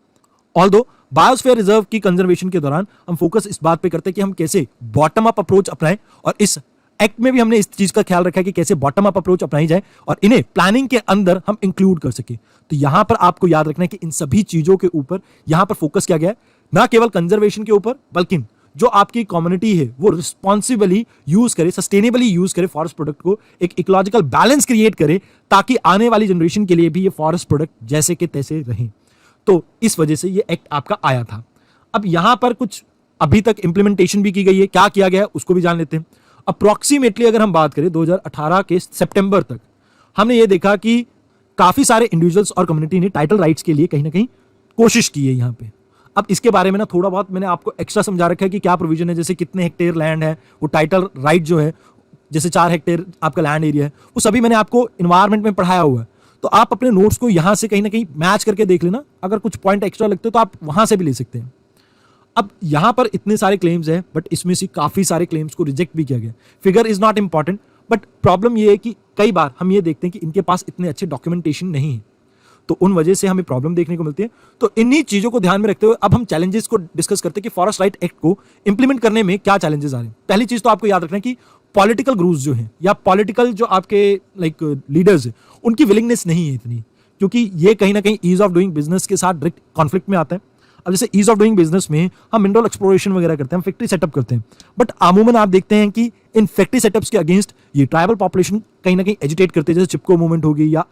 ऑल्दो बायोस्फीयर रिजर्व की कंजर्वेशन के दौरान हम फोकस इस बात पे करते हैं कि हम कैसे बॉटम अप अप्रोच अपनाएं, और इस एक्ट में भी हमने इस चीज का ख्याल रखा है कि कैसे बॉटम अप अप्रोच अपनाई जाए और इन्हें प्लानिंग के अंदर हम इंक्लूड कर सके। तो यहां पर आपको याद रखना है कि इन सभी चीजों के ऊपर यहां पर फोकस किया गया है, ना केवल कंजर्वेशन के ऊपर, बल्कि जो आपकी कम्युनिटी है वो रिस्पॉन्सिबली यूज करे, सस्टेनेबली यूज करे फॉरेस्ट प्रोडक्ट को, एक इकोलॉजिकल बैलेंस क्रिएट करे, ताकि आने वाली जनरेशन के लिए भी ये फॉरेस्ट प्रोडक्ट जैसे के तैसे रहें। तो इस वजह से ये एक्ट आपका आया था। अब यहां पर कुछ अभी तक इंप्लीमेंटेशन भी की गई है, क्या किया गया है उसको भी जान लेते हैं। अप्रोक्सीमेटली अगर हम बात करें 2018 के सितंबर तक, हमने ये देखा कि काफी सारे इंडिविजुअल्स और कम्युनिटी ने टाइटल राइट्स के लिए कहीं ना कहीं कोशिश की है यहाँ पे। अब इसके बारे में ना थोड़ा बहुत मैंने आपको एक्स्ट्रा समझा रखा है कि क्या प्रोविजन है, जैसे कितने हेक्टेयर लैंड है, वो टाइटल राइट जो है, जैसे 4 हेक्टेयर आपका लैंड एरिया है, वो सभी मैंने आपको इन्वायरमेंट में पढ़ाया हुआ है। तो आप अपने नोट्स को यहां से कहीं ना कहीं मैच करके देख लेना, अगर कुछ पॉइंट एक्स्ट्रा लगते हो तो आप वहां से भी ले सकते हैं। अब यहां पर इतने सारे क्लेम्स हैं, बट इसमें से काफी सारे क्लेम्स को रिजेक्ट भी किया गया। Figure is not important, but problem यह है कि कई बार हम ये देखते हैं कि इनके पास इतने अच्छे डॉक्यूमेंटेशन नहीं है, तो उन वजह से हमें प्रॉब्लम देखने को मिलती है। तो इन्हीं चीजों को ध्यान में रखते हुए अब हम चैलेंजेस को डिस्कस करते हैं कि फॉरेस्ट राइट एक्ट को इंप्लीमेंट करने में क्या चैलेंजेस आ रहे हैं। पहली चीज तो आपको याद रखना है कि पॉलिटिकल ग्रुप्स जो हैं, या पॉलिटिकल जो आपके लीडर्स हैं, उनकी विलिंगनेस नहीं है इतनी, क्योंकि ये कहीं ना कहीं ईज ऑफ डूइंग बिजनेस के साथ डायरेक्ट कॉन्फ्लिक्ट में आता है। अब जैसे ईज ऑफ डूइंग बिजनेस में हम मिनरल एक्सप्लोरेशन वगैरह करते हैं, हम फैक्ट्री सेटअप करते हैं, बट अमूमन आप देखते हैं कि इन फैक्ट्री सेटअप्स के अगेंस्ट ये ट्राइबल पॉपुलेशन कहीं ना कहीं एजिटेट करते हैं, जैसे चिपको मूवमेंट होगी या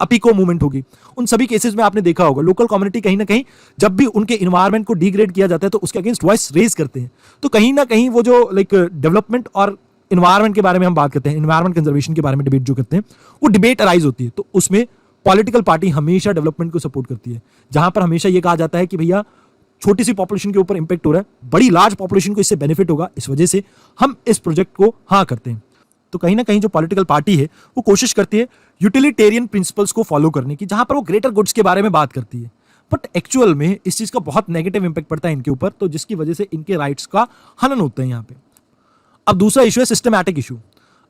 अपीको मूवमेंट होगी। उन सभी केसेस में आपने देखा होगा लोकल कम्युनिटी कहीं ना कहीं जब भी उनके इन्वायरमेंट को डिग्रेड किया जाता है तो उसके अगेंस्ट वॉइस रेज करते हैं। तो कहीं ना कहीं वो जो डेवलपमेंट और इन्वायरमेंट के बारे में हम बात करते हैं, इन्वायरमेंट कंजर्वेशन के बारे में डिबेट जो करते हैं, वो डिबेट अराइज होती है। तो उसमें पॉलिटिकल पार्टी हमेशा डेवलपमेंट को सपोर्ट करती है, जहां पर हमेशा ये कहा जाता है कि भैया छोटी सी पॉपुलेशन के ऊपर इंपैक्ट हो रहा है, बड़ी लार्ज पॉपुलेशन को इससे बेनिफिट होगा, इस वजह से हम इस प्रोजेक्ट को हाँ करते हैं। तो कहीं ना कहीं जो पॉलिटिकल पार्टी है वो कोशिश करती है यूटिलिटेरियन प्रिंसिपल्स को फॉलो करने की, जहां पर वो ग्रेटर गुड्स के बारे में बात करती है, बट एक्चुअल में इस चीज का बहुत नेगेटिव इंपैक्ट पड़ता है इनके ऊपर, तो जिसकी वजह से इनके राइट्स का हनन होता है यहाँ पे। अब दूसरा इशू है सिस्टमैटिक इशू।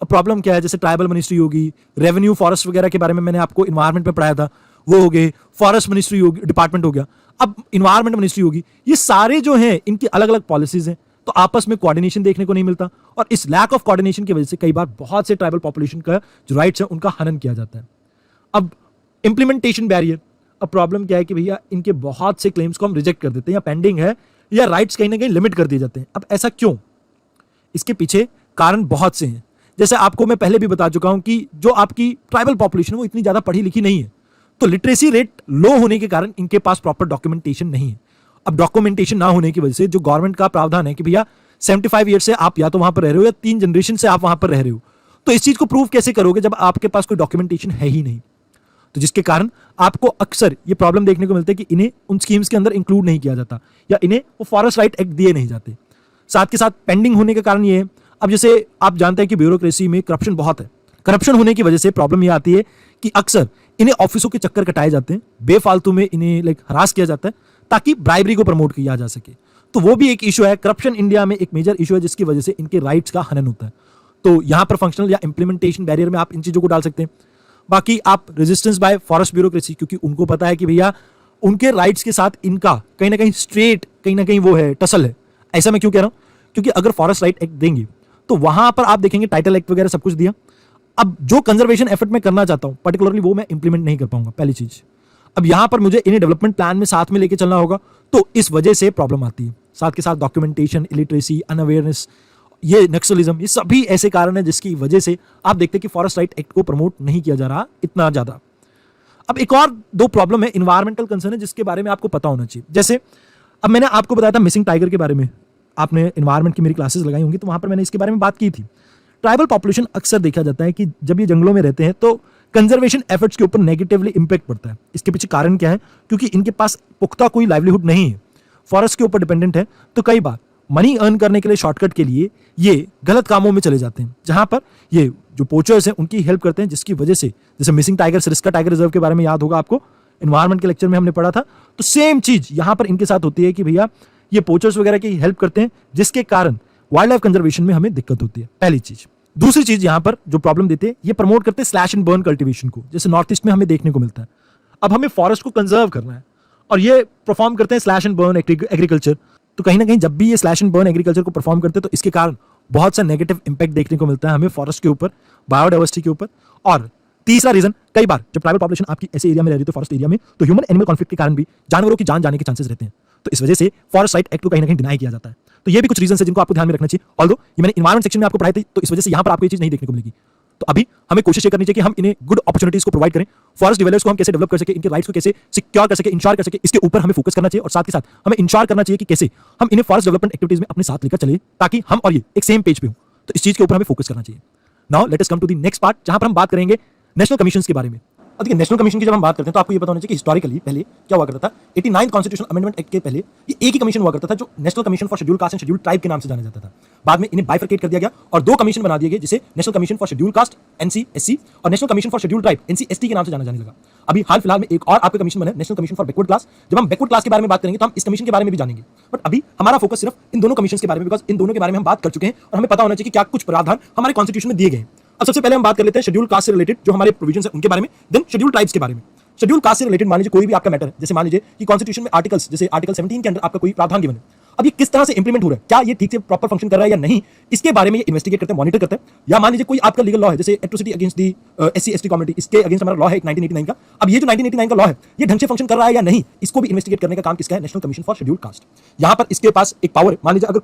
अब प्रॉब्लम क्या है, जैसे ट्राइबल मिनिस्ट्री होगी, रेवेन्यू फॉरेस्ट वगैरह के बारे में मैंने आपको इन्वायरमेंट में पढ़ाया था, वो हो गए, फॉरेस्ट मिनिस्ट्री होगी, डिपार्टमेंट हो गया, अब इन्वायरमेंट मिनिस्ट्री होगी। ये सारे जो हैं इनकी अलग अलग पॉलिसीज हैं, तो आपस में कोऑर्डिनेशन देखने को नहीं मिलता, और इस लैक ऑफ कोऑर्डिनेशन की वजह से कई बार बहुत से ट्राइबल पॉपुलेशन का जो राइट्स है उनका हनन किया जाता है। अब इंप्लीमेंटेशन बैरियर, अब प्रॉब्लम क्या है कि भैया इनके बहुत से क्लेम्स को हम रिजेक्ट कर देते हैं, या पेंडिंग है, या राइट्स कहीं ना कहीं लिमिट कर दिए जाते हैं। अब ऐसा क्यों? इसके पीछे कारण बहुत से हैं। जैसे आपको मैं पहले भी बता चुका हूं कि जो आपकी ट्राइबल पॉपुलेशन है वो इतनी ज्यादा पढ़ी लिखी नहीं है, तो लिटरेसी रेट लो होने के कारण इनके पास प्रॉपर डॉक्यूमेंटेशन नहीं है। अब डॉक्यूमेंटेशन ना होने की वजह से जो गवर्नमेंट का प्रावधान है कि भैया 75 ईयर से आप या तो वहां पर रह रहे हो या 3 जनरेशन से आप वहां पर रह रहे हो, तो इस चीज को प्रूव कैसे करोगे जब आपके पास कोई डॉक्यूमेंटेशन है ही नहीं? तो जिसके कारण आपको अक्सर ये प्रॉब्लम देखने को मिलता है कि इन्हें उन स्कीम्स के अंदर इंक्लूड नहीं किया जाता, या इन्हें वो फॉरेस्ट राइट एक्ट दिए नहीं जाते। साथ के साथ पेंडिंग होने के कारण ये है, अब जैसे आप जानते हैं कि ब्यूरोक्रेसी में करप्शन बहुत है, करप्शन होने की वजह से प्रॉब्लम ये आती है कि अक्सर इन्हें ऑफिसों के चक्कर कटाए जाते हैं, बेफालतू में इन्हें हरास किया जाता है ताकि ब्राइबरी को प्रमोट किया जा सके। तो वो भी एक इशू है, करप्शन इंडिया में एक मेजर इशू है, जिसकी वजह से इनके राइट्स का हनन होता है। तो यहां पर फंक्शनल या इंप्लीमेंटेशन बैरियर में आप इन चीजों को डाल सकते हैं। बाकी आप रेजिस्टेंस बाय फॉरेस्ट ब्यूरोक्रेसी, क्योंकि उनको पता है कि भैया उनके राइट्स के साथ इनका कहीं ना कहीं स्ट्रेट कहीं ना कहीं वो है, टसल है। ऐसा मैं क्यों कह रहा हूं? क्योंकि अगर फॉरेस्ट राइट एक्ट देंगे तो वहां पर आप देखेंगे टाइटल एक्ट वगैरह सब कुछ दिया, अब जो कंजर्वेशन एफर्ट मैं करना चाहता हूं पर्टिकुलरली वो मैं इंप्लीमेंट नहीं कर पाऊंगा, पहली चीज। अब यहां पर मुझे इन्हें डेवलपमेंट प्लान में साथ में लेके चलना होगा, तो इस वजह से प्रॉब्लम आती है। साथ के साथ डॉक्यूमेंटेशन, इलिटरेसी, अनअवेयरनेस, ये नक्सलिज्म, ये सभी ऐसे कारण है जिसकी वजह से आप देखते हैं कि फॉरेस्ट राइट एक्ट को प्रमोट नहीं किया जा रहा इतना ज्यादा। अब एक और दो प्रॉब्लम है, इन्वायरमेंटल कंसर्न है, जिसके बारे में आपको पता होना चाहिए। जैसे अब मैंने आपको बताया था मिसिंग टाइगर के बारे में, आपने इन्वायरमेंट की मेरी क्लासेस लगाई होंगी तो वहां पर मैंने इसके बारे में बात की थी। ट्राइबल पॉपुलेशन अक्सर देखा जाता है कि जब ये जंगलों में रहते हैं तो कंजर्वेशन एफर्ट्स के ऊपर नेगेटिवली इंपैक्ट पड़ता है। इसके पीछे कारण क्या है? क्योंकि इनके पास पुख्ता कोई लाइवलीहुड नहीं है, फॉरेस्ट के ऊपर डिपेंडेंट है, तो कई बार मनी अर्न करने के लिए, शॉर्टकट के लिए ये गलत कामों में चले जाते हैं, जहां पर ये जो पोचर्स हैं उनकी हेल्प करते हैं, जिसकी वजह से जैसे missing tiger, Sariska tiger reserve के बारे में याद होगा आपको, एनवायरमेंट के लेक्चर में हमने पढ़ा था। तो सेम चीज यहां पर इनके साथ होती है कि भैया ये पोचर्स वगैरह की हेल्प करते हैं, जिसके कारण वाइल्ड लाइफ कंजर्वेशन में हमें दिक्कत होती है, पहली चीज। दूसरी चीज यहां पर जो प्रॉब्लम देते हैं, ये प्रमोट करते हैं स्लैश एंड बर्न कल्टीवेशन को, जैसे नॉर्थ ईस्ट में हमें देखने को मिलता है। अब हमें फॉरेस्ट को कंजर्व करना है और ये परफॉर्म करते हैं स्लैश एंड बर्न एग्रीकल्चर। तो कहीं ना कहीं जब भी ये स्लैश एंड बर्न एग्रीकल्चर को परफॉर्म करते हैं तो इसके कारण बहुत सा नेगेटिव इंपैक्ट देखने को मिलता है हमें फॉरेस्ट के ऊपर, बायोडाइवर्सिटी के ऊपर। और तीसरा रीजन, कई बार जब ट्राइबल पॉपुलेशन आपकी ऐसे एरिया में रह रही है, तो फॉरेस्ट एरिया में, तो ह्यूमन एनिमल कॉन्फ्लिक्ट के कारण भी जानवरों की जान जाने के चांसेस रहते हैं। तो इस वजह से फॉरेस्ट राइट एक्ट को कहीं ना कहीं डिनाई किया जाता है। तो ये भी कुछ रीजन है जिनको आपको ध्यान में रखना चाहिए। ऑल्दो ये मैंने एनवायरमेंट सेक्शन में आपको पढ़ाई थी, तो इस वजह से यहाँ पर आपको ये चीज नहीं देखने को मिलेगी। तो अभी हमें कोशिश ये करनी चाहिए कि हम इन्हें गुड अपॉर्चुनिटीज को प्रोवाइड करें, फॉरेस्ट डेवलपर्स को हम कैसे डेवलप कर सके, इनके राइट्स को कैसे सिक्योर कर सके, इंश्योर कर सके, इसके ऊपर हमें फोकस करना चाहिए। और साथ ही साथ हमें इंश्योर करना चाहिए कि कैसे हम इन्हें फॉरेस्ट डेवलपमेंट एक्टिविटीज में अपने साथ लेकर चले, ताकि हम और ये एक सेम पेज पे हो। तो इस चीज के ऊपर हमें फोकस करना चाहिए। Now let us come to the next part, जहां पर हम बात करेंगे नेशनल कमीशन के बारे में। अब देखिए, नेशनल कमीशन की जब हम बात करते हैं तो आपको ये पता होना चाहिए कि हिस्टोरिकली पहले क्या हुआ करता था। 89 कॉन्स्टिट्यूशनल अमेंडमेंट एक्ट के पहले ये एक ही कमीशन हुआ करता था, जो national commission for schedule caste and schedule tribe के नाम से जाना जाता था। बाद में इन्हें बाइफरकेट कर दिया गया और दो कमीशन बना दिए गए, जिसे national commission for schedule caste NCSC और national commission for schedule tribe NCST के नाम से जाना जाने लगा। अभी हाल फिलहाल में एक और आपका कमीशन बना है, national commission for backward class. जब हम बैकवर्ड क्लास के बारे में बात करेंगे तो हम इस कमीशन के बारे में भी जानेंगे, बट अभी हमारा फोकस सिर्फ इन दोनों कमीशन के बारे में, बिकॉज इन दोनों के बारे में हम बात कर चुके हैं और हमें पता होना चाहिए कि क्या कुछ प्रावधान हमारे कॉन्स्टिट्यूशन में दिए गए हैं। अब सबसे पहले हम बात कर लेते हैं शेड्यूल कास्ट से रिलेटेड जो हमारे प्रोविजंस हैं उनके बारे में, देन शेड्यूल ट्राइब्स के बारे में। शेड्यूल कास्ट से रिलेटेड मान लीजिए कोई भी आपका मैटर है, जैसे मान लीजिए कि कॉन्स्टिट्यूशन में आर्टिकल्स, जैसे आर्टिकल 17 के अंदर आपका कोई प्रावधान गिवन है, अब ये किस तरह से इंप्लीमेंट हो रहा है, क्या ये ठीक से प्रॉपर फंक्शन कर रहा है या नहीं, इसके बारे में ये इन्वेस्टिगेट करते हैं, मॉनिटर करते हैं। या मान लीजिए कोई आपका लीगल लॉ है, जैसे atrocity against the SC/ST community, इसके अगेंस्ट हमारा लॉ है 1989 का। अब ये जो 1989 का लॉ है, ये ढंग से फंक्शन कर रहा है या नहीं, इसको भी इन्वेस्टिगेट करने का काम किसका है, national commission for schedule caste. यहां पर इसके पास एक पावर है, मान लीजिए अगर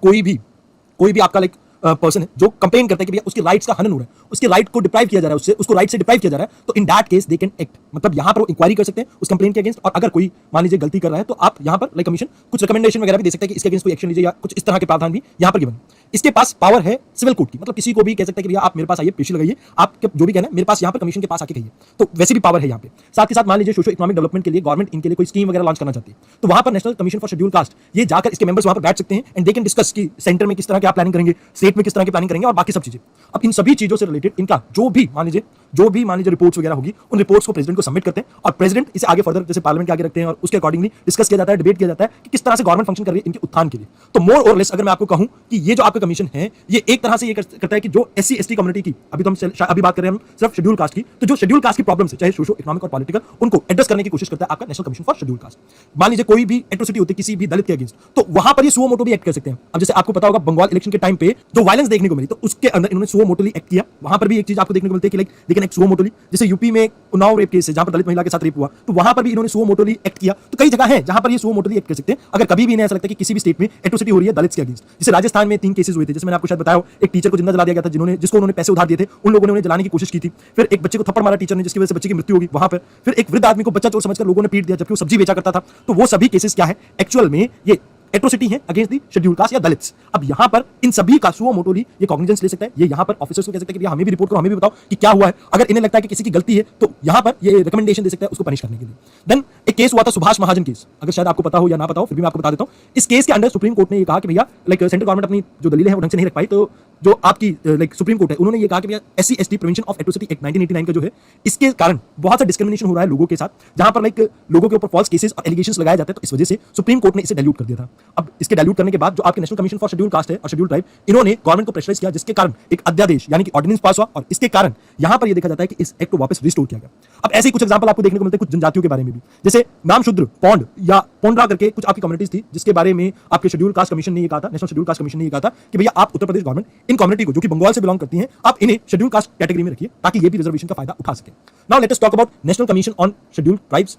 कोई भी आपका लाइक पर्सन है जो कंप्लेन करता है कि भैया उसके राइट्स का हनन हो रहा है, उसके राइट को डिप्राइव किया जा रहा है, उसको राइट से डिप्राइव किया जा रहा है, तो in that case they can act. मतलब यहां पर वो इंक्वायरी कर सकते हैं उस कंप्लेन के अगेंस्ट, और अगर कोई मान लीजिए गलती कर रहा है तो आप यहां पर लाइक कमीशन कुछ रिकमेंडेशन वगैरह भी दे सकता है कि इसके अगेंस्ट कोई एक्शन लीजिए, या कुछ इस तरह के प्रावधान भी यहां पर गिवन। इसके पास पावर है सिविल कोर्ट की, मतलब किसी को भी कह सकता है कि भैया आप मेरे पास आइए, पेशी लगाइए, आप जो भी कहना है मेरे पास यहां पर कमीशन के पास आके कहिए, तो वैसे भी पावर है यहां पे। साथ ही साथ मान लीजिए सोशो इकोनॉमिक डेवलपमेंट के लिए गवर्नमेंट इनके लिए कोई स्कीम वगैरह लॉन्च करना चाहती है, तो वहां पर national commission for schedule caste ये जाकर इसके मेंबर्स वहां पर बैठ सकते हैं एंड दे कैन डिस्कस कि सेंटर में किस तरह की आप प्लानिंग करेंगे, स्टेट में किस तरह की प्लानिंग करेंगे और बाकी सब चीजें। अब इन सभी चीजों से रिलेटेड इनका जो भी मान लीजिए रिपोर्ट्स वगैरह होगी, उन रिपोर्ट्स को प्रेसिडेंट को सबमिट करते हैं और प्रेसिडेंट इसे आगे फर्दर जैसे पार्लियामेंट के आगे रखते हैं और उसके अकॉर्डिंगली डिस्कस किया जाता है, डिबेट किया जाता है कि किस तरह से गवर्नमेंट फंक्शन कर रही है इनके उत्थान के लिए। तो मोर और लेस अगर मैं आपको कहूं कि ये जो आपका कमीशन है, ये एक तरह से ये करता है कि जो SC/ST कम्युनिटी की, अभी तो हम अभी बात कर रहे हैं हम सिर्फ शेड्यूल कास्ट की, तो जो शेड्यूल कास्ट की प्रॉब्लम्स है, चाहे सोशो इकोनॉमिक और पॉलिटिकल, उनको एड्रेस करने की कोशिश करता है आपका national commission for schedule caste. मान लीजिए कोई भी एट्रोसिटी होती है किसी भी दलित के अगेंस्ट, तो वहां पर ये सुओ मोटो भी एक्ट कर सकते हैं। अब जैसे आपको पता होगा बंगाल इलेक्शन के टाइम पे जो वायलेंस देखने को मिली, तो उसके अंदर इन्होंने सुओ मोटोली एक्ट किया। वहां पर भी एक चीज आपको देखने को मिलती है कि like they can act suo motu. जैसे यूपी में उन्नाव रेप केस है जहां पर दलित महिला के साथ रेप हुआ, तो वहां पर भी इन्होंने सुओ मोटोली एक्ट किया। तो कई जगह है जहां पर ये सुओ मोटोली एक्ट कर सकते हैं अगर कभी भी इन्हें ऐसा लगता है कि किसी भी स्टेट में एट्रोसिटी हो रही है दलित के अगेंस्ट। जैसे राजस्थान में 3 केसेस हुए थे, जैसे मैंने आपको शायद बताया, एक टीचर को जिंदा जला दिया गया था, जिसको उन्होंने पैसे उधार दिए थे, उन लोगों ने उन्हें जलाने की कोशिश की थी। फिर एक बच्चे को थप्पड़ मारा टीचर ने, जिसकी वजह से बच्चे की मृत्यु होगी वहां पर। फिर एक वृद्ध आदमी को बच्चा चोर समझकर लोगों ने पीट दिया जबकि वो सब्जी बेचा करता था। तो वो सभी केसेस क्या है, एक्चुअल में ये एट्रोसिटी है अगेंस्ट दी शेड्यूल कास्ट या दलित्स। अब यहां पर इन सभी का सुओ मोटोली ये कॉग्निजेंस ले सकता है। ये यहां पर ऑफिसर्स को कह सकता है कि हमें भी रिपोर्ट करो, हमें भी बताओ कि क्या हुआ है। अगर इन्हें लगता है कि किसी की गलती है तो यहां पर ये रिकमेंडेशन दे सकता है उसको पनिश करने के लिए। देन एक केस हुआ था सुभाष महाजन केस, अगर शायद आपको पता हो या ना पता हो, फिर भी मैं आपको बता देता हूं। इस केस के अंदर सुप्रीम कोर्ट ने ये कहा कि भैया लाइक सेंट्रल गवर्नमेंट अपनी जो दलीलें हैं वो ढंग से नहीं रख पाई, तो जो आपकी लाइक सुप्रीम कोर्ट है उन्होंने ये कहा कि भैया SC/ST prevention of atrocity act 1989 का जो है, इसके कारण बहुत सा डिस्क्रिमिनेशन हो रहा है लोगों के साथ, जहां पर लाइक लोगों के ऊपर फॉल्स केसेस और एलिगेशंस लगाए जाते हैं। तो इस वजह से सुप्रीम कोर्ट ने इसे डाइल्यूट कर दिया था। अब इसके डाइल्यूट करने के बाद जो आपके national commission for schedule caste है और शेड्यूल ट्राइब, इन्होंने गवर्नमेंट को प्रेशराइज किया, जिसके कारण एक अध्यादेश यानी कि ऑर्डिनेंस पास हुआ और इसके कारण यहां पर यह देखा जाता है कि इस एक्ट को वापस रिस्टोर किया गया। अब ऐसे ही कुछ एग्जांपल आपको देखने को मिलते हैं कुछ जनजातियों के बारे में भी, जैसे नाम शूद्र, पौंड या पोंड्रा करके कुछ आपकी कम्युनिटीज थी, जिसके बारे में आपके शेड्यूल कास्ट कमीशन ने ये कहा था, नेशनल शेड्यूल कास्ट कमीशन ने ये कहा था कि भैया आप Uttar Pradesh government in community को, जो कि बंगाल से बिलोंग करती हैं, आप इन्हें शेड्यूल कास्ट कैटेगरी में रखिए ताकि ये भी रिजर्वेशन का फायदा उठा सके। Now let us talk about national commission on schedule tribes.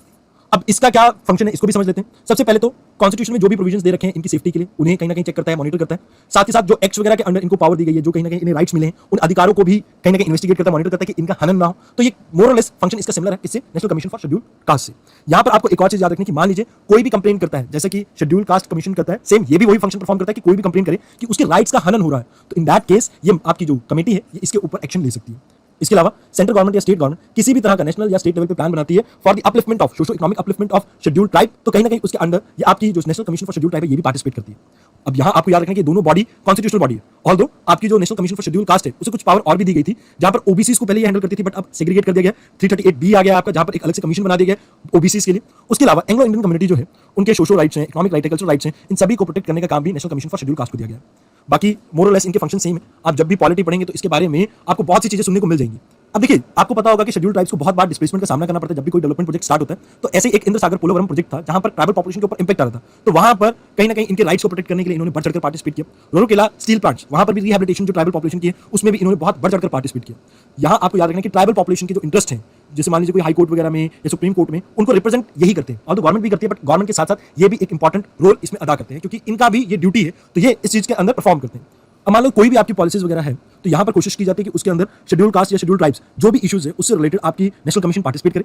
अब इसका क्या फंक्शन है इसको भी समझ लेते हैं। सबसे पहले तो कॉन्स्टिट्यूशन में जो भी प्रोविजंस दे रखे हैं इनकी सेफ्टी के लिए, उन्हें कहीं ना कहीं चेक करता है, मॉनिटर करता है। साथ ही साथ जो एक्ट्स वगैरह के अंडर इनको पावर दी गई है, जो कहीं ना कहीं इन्हें राइट्स मिले हैं, उन अधिकारों को भी कहीं ना कहीं इन्वेस्टिगेट करता है, मॉनिटर करता है कि इनका हनन ना हो। तो ये मोर और लेस फंक्शन इसका सिमिलर है इससे, national commission for schedule caste से। यहां पर आपको एक और चीज याद रखनी कि मान लीजिए कोई भी कंप्लेन करता है, जैसे कि शेड्यूल कास्ट कमीशन करता है, सेम ये भी वही फंक्शन परफॉर्म करता है कि कोई भी कंप्लेन करे कि उसके राइट्स का हनन हो रहा है, तो इन दैट केस ये आपकी जो कमेटी है ये इसके ऊपर एक्शन ले सकती है। इसके अलावा सेंट्रल गवर्नमेंट या स्टेट गवर्नमेंट किसी भी तरह का नेशनल या स्टेट लेवल पे प्लान बनाती है for the upliftment of socio economic upliftment of schedule tribe, तो कहीं ना कहीं उसके अंडर ये आपकी जो national commission for schedule tribe है ये भी पार्टिसिपेट करती है। अब यहाँ आपको याद रखना कि दोनों बॉडी कॉन्स्टिट्यूशनल बॉडी है। ऑल्दो आपकी जो national commission for schedule caste है उसे कुछ पावर और भी दी गई थी, जहां पर ओबीसी को पहले ये हैंडल करती थी, बट अब सेग्रीगेट कर दिया गया। 338B आ गया आपका, जहां पर एक अलग से कमीशन बना दिया गया ओबीसी के लिए। उसके अलावा एंग्लो इंडियन कम्युनिटी जो है उनके सोशल राइट्स हैं, इकोनॉमिक राइट है, कल्चरल राइट्स हैं, इन सभी को प्रोटेक्ट करने का काम भी national commission for schedule caste को दिया गया। बाकी मोरलेस इनके फंक्शन सेम है। आप जब भी पॉलिटी पढ़ेंगे तो इसके बारे में आपको बहुत सी चीजें सुनने को मिल जाएंगी। अब देखिए, आपको पता होगा कि शेड्यूल ट्राइब्स को बहुत बार डिस्प्लेसमेंट का सामना करना पड़ता है जब भी कोई डेवलपमेंट प्रोजेक्ट स्टार्ट होता है। तो ऐसे एक इंद्र सागर पोलोवरम प्रोजेक्ट था जहां पर ट्राइबल पॉपुलेशन के ऊपर इंपैक्ट आ रहा था, तो वहां पर कहीं ना कहीं इनके राइट्स को प्रोटेक्ट करने के लिए इन्होंने बढ़ चढ़कर पार्टिसिपेट किया। रोरोकेला स्टील प्लांट्स, वहां पर भी रिहैबिलिटेशन जो ट्राइबल पॉपुलेशन की है उसमें भी इन्होंने बहुत बढ़ चढ़कर पार्टिसिपेट किया। यहाँ आपको याद रखना कि ट्राइबल पॉपुलेशन के जो इंटरेस्ट हैं, जैसे मान लीजिए कोई हाई कोर्ट वगैरह में या सुप्रीम कोर्ट में, उनको रिप्रेजेंट यही करते हैं। और तो गवर्नमेंट भी करती है, बट गवर्नमेंट के साथ साथ ये भी एक इंपॉर्टेंट रोल इसमें अदा करते हैं, क्योंकि इनका भी ये ड्यूटी है, तो ये इस चीज के अंदर परफॉर्म करते हैं। अब मान लो कोई भी आपकी पॉलिसीज वगैरह है, तो यहाँ पर कोशिश की जाती है कि उसके अंदर शेड्यूल कास्ट या शेड्यूल ट्राइब्स जो भी इश्यूज है उससे रिलेटेड आपकी नेशनल कमीशन पार्टिसिपेट करे।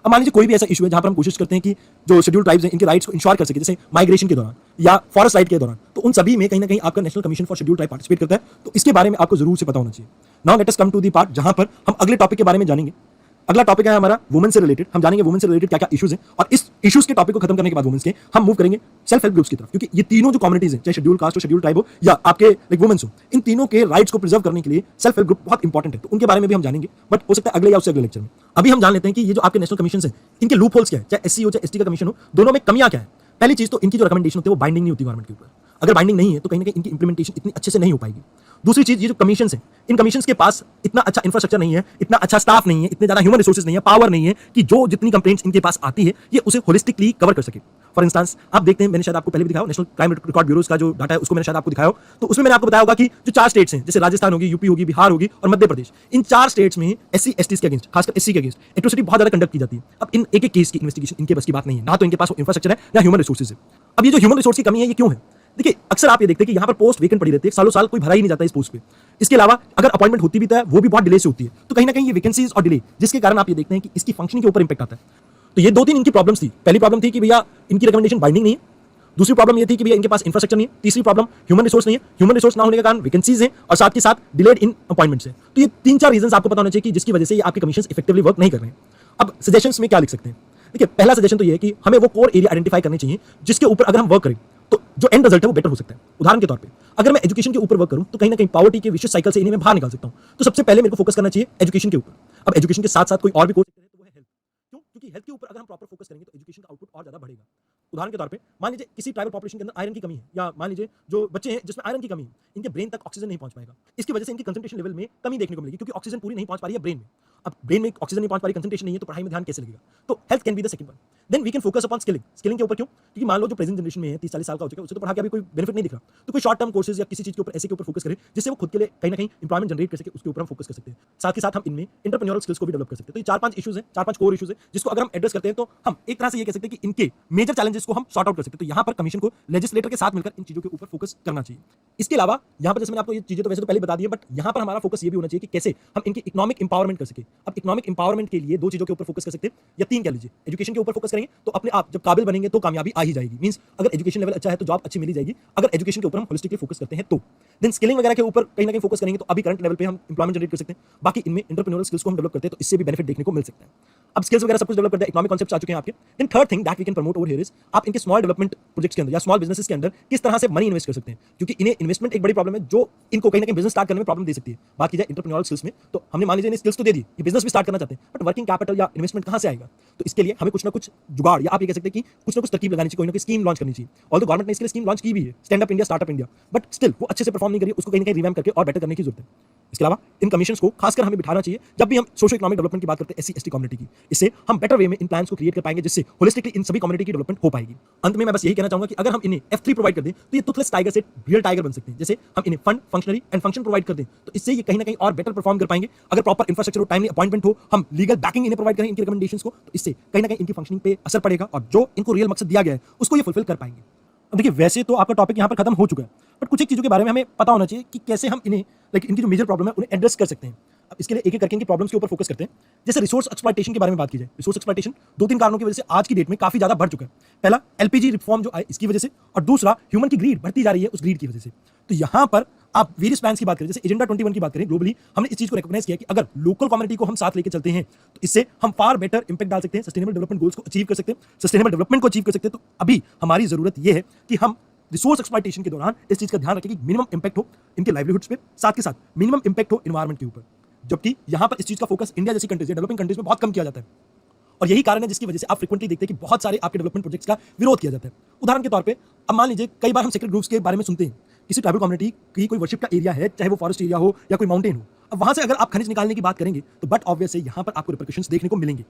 अब मान लीजिए कोई भी ऐसा इशू है जहां पर हम कोशिश करते हैं कि जो शेड्यूल ट्राइब्स हैं इनके राइट्स को इंश्योर कर सके, जैसे माइग्रेशन के दौरान या फॉरेस्ट राइट के दौरान, तो उन सभी में कहीं ना कहीं आपका national commission for schedule tribe participate करता है। तो इसके बारे में आपको जरूर से पता होना चाहिए। Now let us come to the part जहां पर हम अगले टॉपिक के बारे में जानेंगे। अगला टॉपिक है हमारा वुमेन से रिलेटेड। हम जानेंगे वुमेन से रिलेटेड क्या क्या इश्यूज हैं, और इस इश्यूज के टॉपिक को खत्म करने के बाद वुमेन्स के हम मूव करेंगे सेल्फ हेल्प ग्रुप्स की तरफ, क्योंकि ये तीनों जो कम्युनिटीज हैं, चाहे शेड्यूल कास्ट हो, शेड्यूल ट्राइब हो या आपके लाइक वुमेन्स हो, इन तीनों के राइट्स को प्रिजर्व करने के लिए सेल्फ हेल्प ग्रुप बहुत इंपॉर्टेंट है। तो उनके बारे में भी हम जानेंगे, बट हो सकता है अगले या उससे अगले लेक्चर में। अभी हम जान लेते हैं कि ये जो आपके नेशनल कमीशन है इनके लूप होल्स क्या है, चाहे एससी हो चाहे एसटी का कमीशन हो, दोनों में कमियां क्या है। पहली चीज तो इनकी जो रिकमेंडेशन होती है वो बाइंडिंग नहीं होती गवर्नमेंट के ऊपर। अगर बाइंडिंग नहीं है तो कहीं ना कहीं इनकी इंप्लीमेंटेशन इतनी अच्छे से नहीं हो पाएगी। दूसरी चीज, ये जो कमीशन है, इन कमीशन के पास इतना अच्छा इंफ्रास्ट्रक्चर नहीं है, इतना अच्छा स्टाफ नहीं है, इतने ज्यादा ह्यूमन रिसोर्सेज नहीं है, पावर नहीं है कि जो जितनी कंप्लेंट्स इनके पास आती है ये उसे होलिस्टिकली कवर कर सके। फॉर इंस्टांस आप देखते हैं, मैंने शायद आपको पहले भी दिखाया, नेशनल क्राइम रिकॉर्ड ब्यूरो का जो डाटा है उसको मैंने शायद आपको दिखाया हो, तो उसमें मैंने आपको बताया होगा कि जो 4 स्टेट्स हैं, जैसे राजस्थान होगी, यूपी होगी, बिहार होगी और मध्य प्रदेश, इन 4 स्टेट्स में एससी एसटी के अगेंस्ट, खासकर एससी के अगेंस्ट एट्रोसिटी बहुत ज्यादा कंडक्ट की जाती है। अब इन एक एक केस की इन्वेस्टिगेशन इनके बस की बात नहीं है, ना तो इनके पास इंफ्रास्ट्रक्चर है ना ह्यूमन रिसोर्सेज है। अब ये जो ह्यूमन रिसोर्स की कमी है ये क्यों है? देखिए, अक्सर आप ये देखते हैं कि यहाँ पर पोस्ट वेकेंट पड़ी रहती है, सालों साल कोई भरा ही नहीं जाता इस पोस्ट पे। इसके अलावा अगर अपॉइंटमेंट होती भी है वो भी बहुत डिले से होती है, तो कहीं ना कहीं ये वैकेंसीज और डिले, जिसके कारण आप ये देखते हैं कि इसकी फंक्शनिंग के ऊपर इंपैक्ट आता है। तो ये 2-3 इनकी प्रॉब्लम्स थी। पहली प्रॉब्लम थी कि भैया इनकी रिकमेंडेशन बाइंडिंग नहीं है। दूसरी प्रॉब्लम ये थी कि भैया इनके पास इंफ्रास्ट्रक्चर नहीं है। तीसरी प्रॉब्लम ह्यूमन रिसोर्स नहीं है। ह्यूमन रिसोर्स ना होने के कारण वैकेंसीज हैं और साथ के साथ डिलेड इन अपॉइंटमेंट्स हैं। तो ये 3-4 रीजंस आपको पता होना चाहिए कि जिसकी वजह से ये आपके कमीशन इफेक्टिवली वर्क नहीं कर रहे हैं। अब सजेशंस में क्या लिख सकते हैं? देखिए, पहला सजेशन तो ये है कि हमें वो कोर एरिया आइडेंटिफाई करने चाहिए जिसके ऊपर अगर हम वर्क करें तो जो एंड रिजल्ट है वो बेटर हो सकता है। उदाहरण के तौर पे अगर मैं एजुकेशन के ऊपर वर्क करूं तो कहीं ना कहीं पॉवर्टी के विशेष साइकिल से इन्हें मैं बाहर निकाल सकता हूं। तो सबसे पहले मेरे को फोकस करना चाहिए एजुकेशन के ऊपर। अब एजुकेशन के साथ साथ कोई और भी कोर्स है तो वो है हेल्थ। क्यों? क्योंकि हेल्थ के ऊपर अगर हम प्रॉपर फोकस करेंगे तो एजुकेशन का आउटपुट और ज्यादा बढ़ेगा। उदाहरण के तौर पे मान लीजिए किसी ट्राइबल पॉपुलेशन के अंदर आयरन की कमी है, या मान लीजिए जो बच्चे हैं जिसमें आयरन की कमी है, इनके ब्रेन तक ऑक्सीजन नहीं पहुंच पाएगा। इसकी वजह से इनकी कंसंट्रेशन लेवल में कमी देखने को मिलेगी, क्योंकि ऑक्सीजन पूरी नहीं पहुंच पा रही है ब्रेन में। अब ब्रेन में ऑक्सीजन नहीं पहुंच पा रही, कंसंट्रेशन नहीं है, तो पढ़ाई में ध्यान कैसे लगेगा? तो health can be the second one. Then we can focus upon skilling. Skilling के ऊपर क्यों? क्योंकि मान लो जो प्रेजेंट जनरेशन में है, 30-40 साल का हो चुका है, उसे तो पढ़ा के अभी कोई बेनिफिट नहीं दिख रहा, तो कोई शॉर्ट टर्म कोर्सेज या किसी चीज के ऊपर ऐसे के ऊपर फोकस करें जिससे वो खुद के लिए कहीं ना कहीं इंप्लॉयमेंट जनरेट कर सके, उसके ऊपर हम फोकस कर सकते हैं। साथ ही साथ हम इनमें इंटरप्रेन्योरल स्किल्स को भी डेवलप कर सकते हैं। तो ये 4-5 इश्यूज हैं, 4-5 कोर इश्यूज हैं, जिसको अगर हम एड्रेस करते हैं तो हम एक तरह से ये कह सकते हैं कि इनके मेजर चैलेंजेस को हम सॉर्ट आउट कर सकते हैं। तो यहाँ पर कमीशन को लेजिस्लेटर के साथ मिलकर इन चीजों के ऊपर फोकस करना चाहिए। इसके अलावा यहाँ पर जैसे मैंने आपको ये चीजें तो वैसे तो पहले बता दी है, बट यहाँ पर हमारा फोकस ये भी होना चाहिए कि कैसे हम इनकी इकोनॉमिक इंपावरमेंट कर सके। अब इकोनॉमिक इंपावरमेंट के लिए 2 चीजों के ऊपर फोकस कर सकते हैं, या 3 कह लीजिए। एजुकेशन के ऊपर फोकस करेंगे तो अपने आप जब काबिल बनेंगे तो कामयाबी आ ही जाएगी। मींस अगर एजुकेशन लेवल अच्छा है तो जॉब अच्छी मिल ही जाएगी, अगर एजुकेशन के ऊपर हम होलिस्टिकली फोकस करते हैं तो। देन स्किलिंग वगैरह के ऊपर कहीं ना कहीं फोकस करेंगे तो अभी करंट लेवल पे हम इंप्लॉयमेंट जनरेट कर सकते हैं। बाकी इनमें इंटरप्रेन्योरल स्किल्स को हम डेवलप करते हैं तो इससे भी बेनिफिट देखने को मिल सकता है। अब स्किल्स वगैरह सब कुछ डेवलप करते हैं, इकोनॉमिक कॉन्सेप्ट्स आ चुके हैं आपके। Then third thing that we can promote over here is आप इनके स्मॉल डेवलपमेंट प्रोजेक्ट्स के अंदर या स्मॉल बिजनेसेस के अंदर किस तरह से मनी इन्वेस्ट कर सकते हैं, क्योंकि इन्हें इन्वेस्टमेंट एक बड़ी प्रॉब्लम है जो इनको कहीं ना कहीं बिजनेस स्टार्ट करने में प्रॉब्लम दे सकती है। बाकी जाए इंटरप्रेन्योरल स्किल्स में, तो हमने मान लीजिए इन्हें स्किल्स तो दे दी, ये बिजनेस भी स्टार्ट करना चाहते हैं, बट वर्किंग कैपिटल या इन्वेस्टमेंट कहां से आएगा? तो इसके लिए हमें कुछ ना कुछ जुगाड़, या आप ये कह सकते हैं कि कुछ ना कुछ तरकीब लगानी चाहिए, कोई ना कोई स्कीम लॉन्च करनी चाहिए। ऑल्दो गवर्नमेंट ने इसके लिए स्कीम लॉन्च की भी है, stand up India, startup India, but still वो अच्छे से परफॉर्म नहीं करी, उसको कहीं ना कहीं रिवैम्प करके और बेटर करने की जरूरत है। इसके अलावा इन कमीशंस को खासकर हमें बिठाना चाहिए जब भी हम सोशो इकोनॉमिक डेवलपमेंट की बात करते हैं एससी एसटी कम्युनिटी की। इससे हम बेटर वे में इन प्लान्स को क्रिएट कर पाएंगे, जिससे होलिस्टिकली इन सभी कम्युनिटी की डेवलपमेंट हो पाएगी। अंत में मैं बस यही कहना चाहूंगा कि अगर हम इन्हें F3 प्रोवाइड कर दें तो ये टूथलेस टाइगर से रियल टाइगर बन सकते हैं। जैसे हम इन्हें fund, functionary and function provide कर दें तो इससे ये कहीं ना कहीं और बेटर परफॉर्म कर पाएंगे। अगर प्रॉपर इंफ्रास्ट्रक्चर हो, टाइमली अपॉइंटमेंट हो, हम लीगल बैकिंग इन्हें प्रोवाइड करें इनकी रिकमेंडेशंस को, तो इससे कहीं ना कहीं इनकी फंक्शनिंग पे असर पड़ेगा और जो इनको रियल मकसद दिया गया है उसको ये फुलफिल कर पाएंगे। अब देखिए, वैसे तो आपका टॉपिक यहाँ पर खत्म हो चुका है, बट कुछ एक चीज़ों के बारे में हमें पता होना चाहिए कि कैसे हम इन्हें इनकी जो मेजर प्रॉब्लम है उन्हें एड्रेस कर सकते हैं। अब इसके लिए एक एक करके इनकी प्रॉब्लम्स के ऊपर फोकस करते हैं। जैसे रिसोर्स एक्सप्लॉयटेशन के बारे में बात की जाए, रिसोर्स एक्सप्लॉयटेशन 2-3 कारणों की वजह से आज की डेट में काफी ज्यादा बढ़ चुका है। पहला एलपीजी रिफॉर्म जो आए इसकी वजह से, और दूसरा ह्यूमन की ग्रीड बढ़ती जा रही है उस ग्रीड की वजह से। तो यहाँ पर आप वेरियस प्लान्स की बात करें, जैसे एजेंडा 21 की बात करें, ग्लोबली हमने इस चीज को रिकॉग्नाइज किया कि अगर लोकल कम्युनिटी को हम साथ लेकर चलते हैं तो इससे हम फार बेटर इंपैक्ट डाल सकते हैं, सस्टेनेबल डेवलपमेंट गोल्स को अचीव कर सकते हैं, सस्टेनेबल डेवलपमेंट को अचीव कर सकते हैं। तो अभी हमारी जरूरत यह है कि हम रिसोर्स एक्सप्लॉइटेशन के दौरान इस चीज का ध्यान रखें कि मिनिमम इंपैक्ट हो इनके लाइवलीहुड्स पे, साथ के साथ मिनिमम इंपैक्ट हो एनवायरमेंट के ऊपर। जबकि यहां पर इस चीज का फोकस इंडिया जैसी कंट्रीज या डेवलपिंग कंट्रीज में बहुत कम किया जाता है, और यही कारण है जिसकी वजह से आप फ्रीक्वेंटली देखते हैं कि बहुत सारे आपके डेवलपमेंट प्रोजेक्ट्स का विरोध किया जाता है। उदाहरण के तौर पे अब मान लीजिए कई बार हम सेक्रेट ग्रुप्स के बारे में सुनते हैं, किसी ट्राइबल कम्युनिटी की कोई वर्शिप का एरिया है, चाहे वो फॉरेस्ट एरिया हो या कोई माउंटेन हो, अब वहां से अगर आप खनिज निकालने की बात करेंगे तो बट ऑब्वियस है यहां पर आपको रिपरकशंस देखने को मिलेंगे।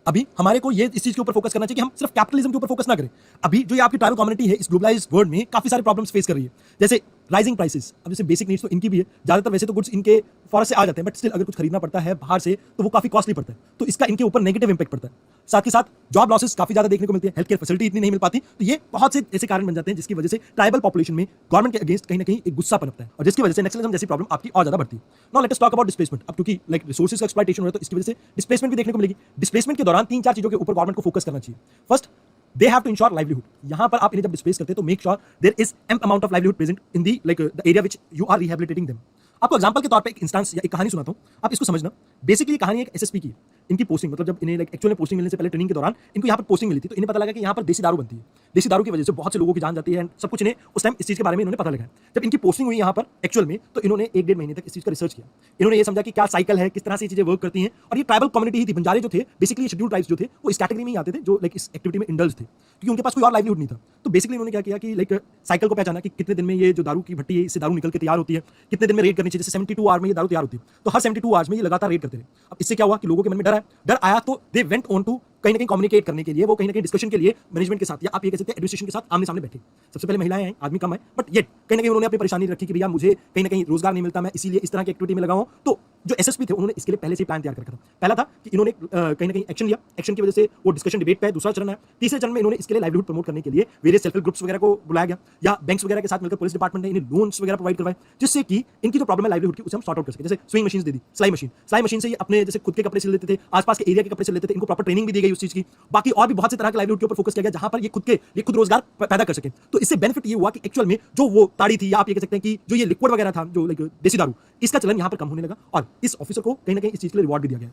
अभी हमारे को ये इस चीज के ऊपर फोकस करना चाहिए कि हम सिर्फ कैपिटलिज्म के ऊपर फोकस ना करें। अभी जो ये आपकी ट्राइबल कम्युनिटी है इस ग्लोबलाइज्ड वर्ल्ड में काफी सारे प्रॉब्लम्स फेस कर रही है, जैसे राइजिंग प्राइसेस। अब जैसे बेसिक नीड्स तो इनकी भी है, ज्यादातर वैसे तो गुड्स इनके फॉरेस्ट से आ जाते हैं, बट स्टिल अगर कुछ खरीदना पड़ता है बाहर से तो वो काफी कॉस्टली पड़ता है, तो इसका इनके ऊपर नेगेटिव इंपैक्ट पड़ता है। साथ ही साथ जॉब लॉसेस काफी ज्यादा देखने को मिलती है, हेल्थ केयर फैसिलिटी इतनी नहीं मिल पाती, तो ये बहुत से ऐसे कारण बन जाते हैं जिसकी वजह से ट्राइबल पॉपुलेशन में गवर्नमेंट के अगेंस्ट कहीं ना कहीं एक गुस्सा पनपता है, और जिसकी वजह से नेक्सलिज्म जैसी प्रॉब्लम आपकी और ज्यादा बढ़ती है। Now let us talk about displacement. अब क्योंकि लाइक रिसोर्सेज का एक्सप्लॉइटेशन हो रहा है तो इसकी वजह से डिस्प्लेसमेंट भी देखने को मिलेगी। डिस्प्लेसमेंट के दौरान 3-4 चीजों के ऊपर गवर्नमेंट को फोकस करना चाहिए। First, they have to ensure livelihood। यहां पर आप इन्हें जब डिस्प्लेस करते हैं तो make sure there is an amount of livelihood present in the like the area which you are rehabilitating them. आपको एग्जांपल के तौर पे एक इंस्टेंस या एक कहानी सुनाता हूं, आप इसको समझना। बेसिकली कहानी एक एसएसपी की है। इनकी पोस्टिंग मतलब जब इन्हें लाइक एक्चुअली पोस्टिंग मिलने से पहले ट्रेनिंग के दौरान इनको यहाँ पर पोस्टिंग मिली थी, तो इन्हें पता लगा कि यहाँ पर देसी दारू बनती है। देसी दारू की वजह से बहुत से लोगों की जान जाती है, सब कुछ इन्हें उस टाइम इस चीज के बारे में इन्होंने पता लगा है। जब इनकी पोस्टिंग हुई यहाँ पर एक्चुअल में, तो इन्होंने 1-1.5 महीने तक इस चीज का रिसर्च किया। इन्होंने ये समझा कि क्या साइकिल है, किस तरह से ये चीजें वर्क करती हैं, और ये ट्राइबल कम्युनिटी ही थी। बंजारे जो थे बेसिकली शेड्यूल ट्राइब्स जो थे वो इस कैटेगरी में ही आते थे, जो लाइक इस एक्टिविटी में इंडल्ज थे, क्योंकि उनके पास कोई और लाइवलीहुड नहीं था। तो बेसिकली उन्होंने क्या किया कि लाइक साइकिल को पहचाना कि कितने दिन में ये जो दारू की भट्टी है इससे दारू निकल के तैयार होती है, कितने दिन में रेड करनी चाहिए, जैसे 72 आवर में ये दारू तैयार होती है, तो हर 72 आवर्स में ये लगातार रेड करते रहे। अब इससे क्या हुआ कि लोगों के मन में डर आया, तो दे वेंट ऑन टू कहीं ना कहीं कम्युनिकेट करने के लिए, वो कहीं ना कहीं डिस्कशन के लिए मैनेजमेंट के साथ या आप ये कह सकते हैं एडमिनिस्ट्रेशन के साथ आमने सामने बैठे। सबसे पहले महिलाएं आए, आदमी कम आए, बट येट कहीं ना कहीं उन्होंने अपनी परेशानी रखी कि भैया मुझे कहीं ना कहीं रोजगार नहीं मिलता, मैं इसीलिए इस तरह की एक्टिविटी में लगा हूं। तो जो एसएसपी थे उन्होंने इसके लिए पहले से प्लान तैयार कर रखा था। पहला था कि इन्होंने कहीं ना कहीं एक्शन लिया, एक्शन की वजह से वो डिस्कशन डिबेट पे। दूसरा चरण है, तीसरे चरण में इन्होंने इसके लिए लाइवलीहुड प्रमोट करने के लिए वेरियस सेल्फ हेल्प ग्रुप्स वगैरह को बुलाया गया, या बैंक्स वगैरह के साथ मिलकर पुलिस डिपार्टमेंट ने इन्हें लोन्स वगैरह प्रोवाइड करवाए, जिससे कि इनकी जो प्रॉब्लम है लाइवलीहुड की उसे हम सॉर्ट आउट कर सके। जैसे स्विंग मशीन दे दी, सिलाई मशीन से ये अपने जैसे खुद के कपड़े सिल लेते थे, आसपास के एरिया के कपड़े सिल लेते थे, इनको प्रॉपर ट्रेनिंग भी दी गई उस चीज की। बाकी और भी बहुत से तरह के लाइवलीहुड के ऊपर फोकस किया गया जहां पर ये खुद रोजगार पैदा कर सके। तो इससे बेनिफिट ये हुआ कि एक्चुअल में जो वो ताड़ी थी, या आप ये कह सकते हैं कि जो ये लिक्विड वगैरह था, जो लाइक देसी दारू, इसका चलन यहां पर कम होने लगा, और इस ऑफिसर को कहीं ना कहीं इस चीज के लिए रिवॉर्ड भी दिया गया।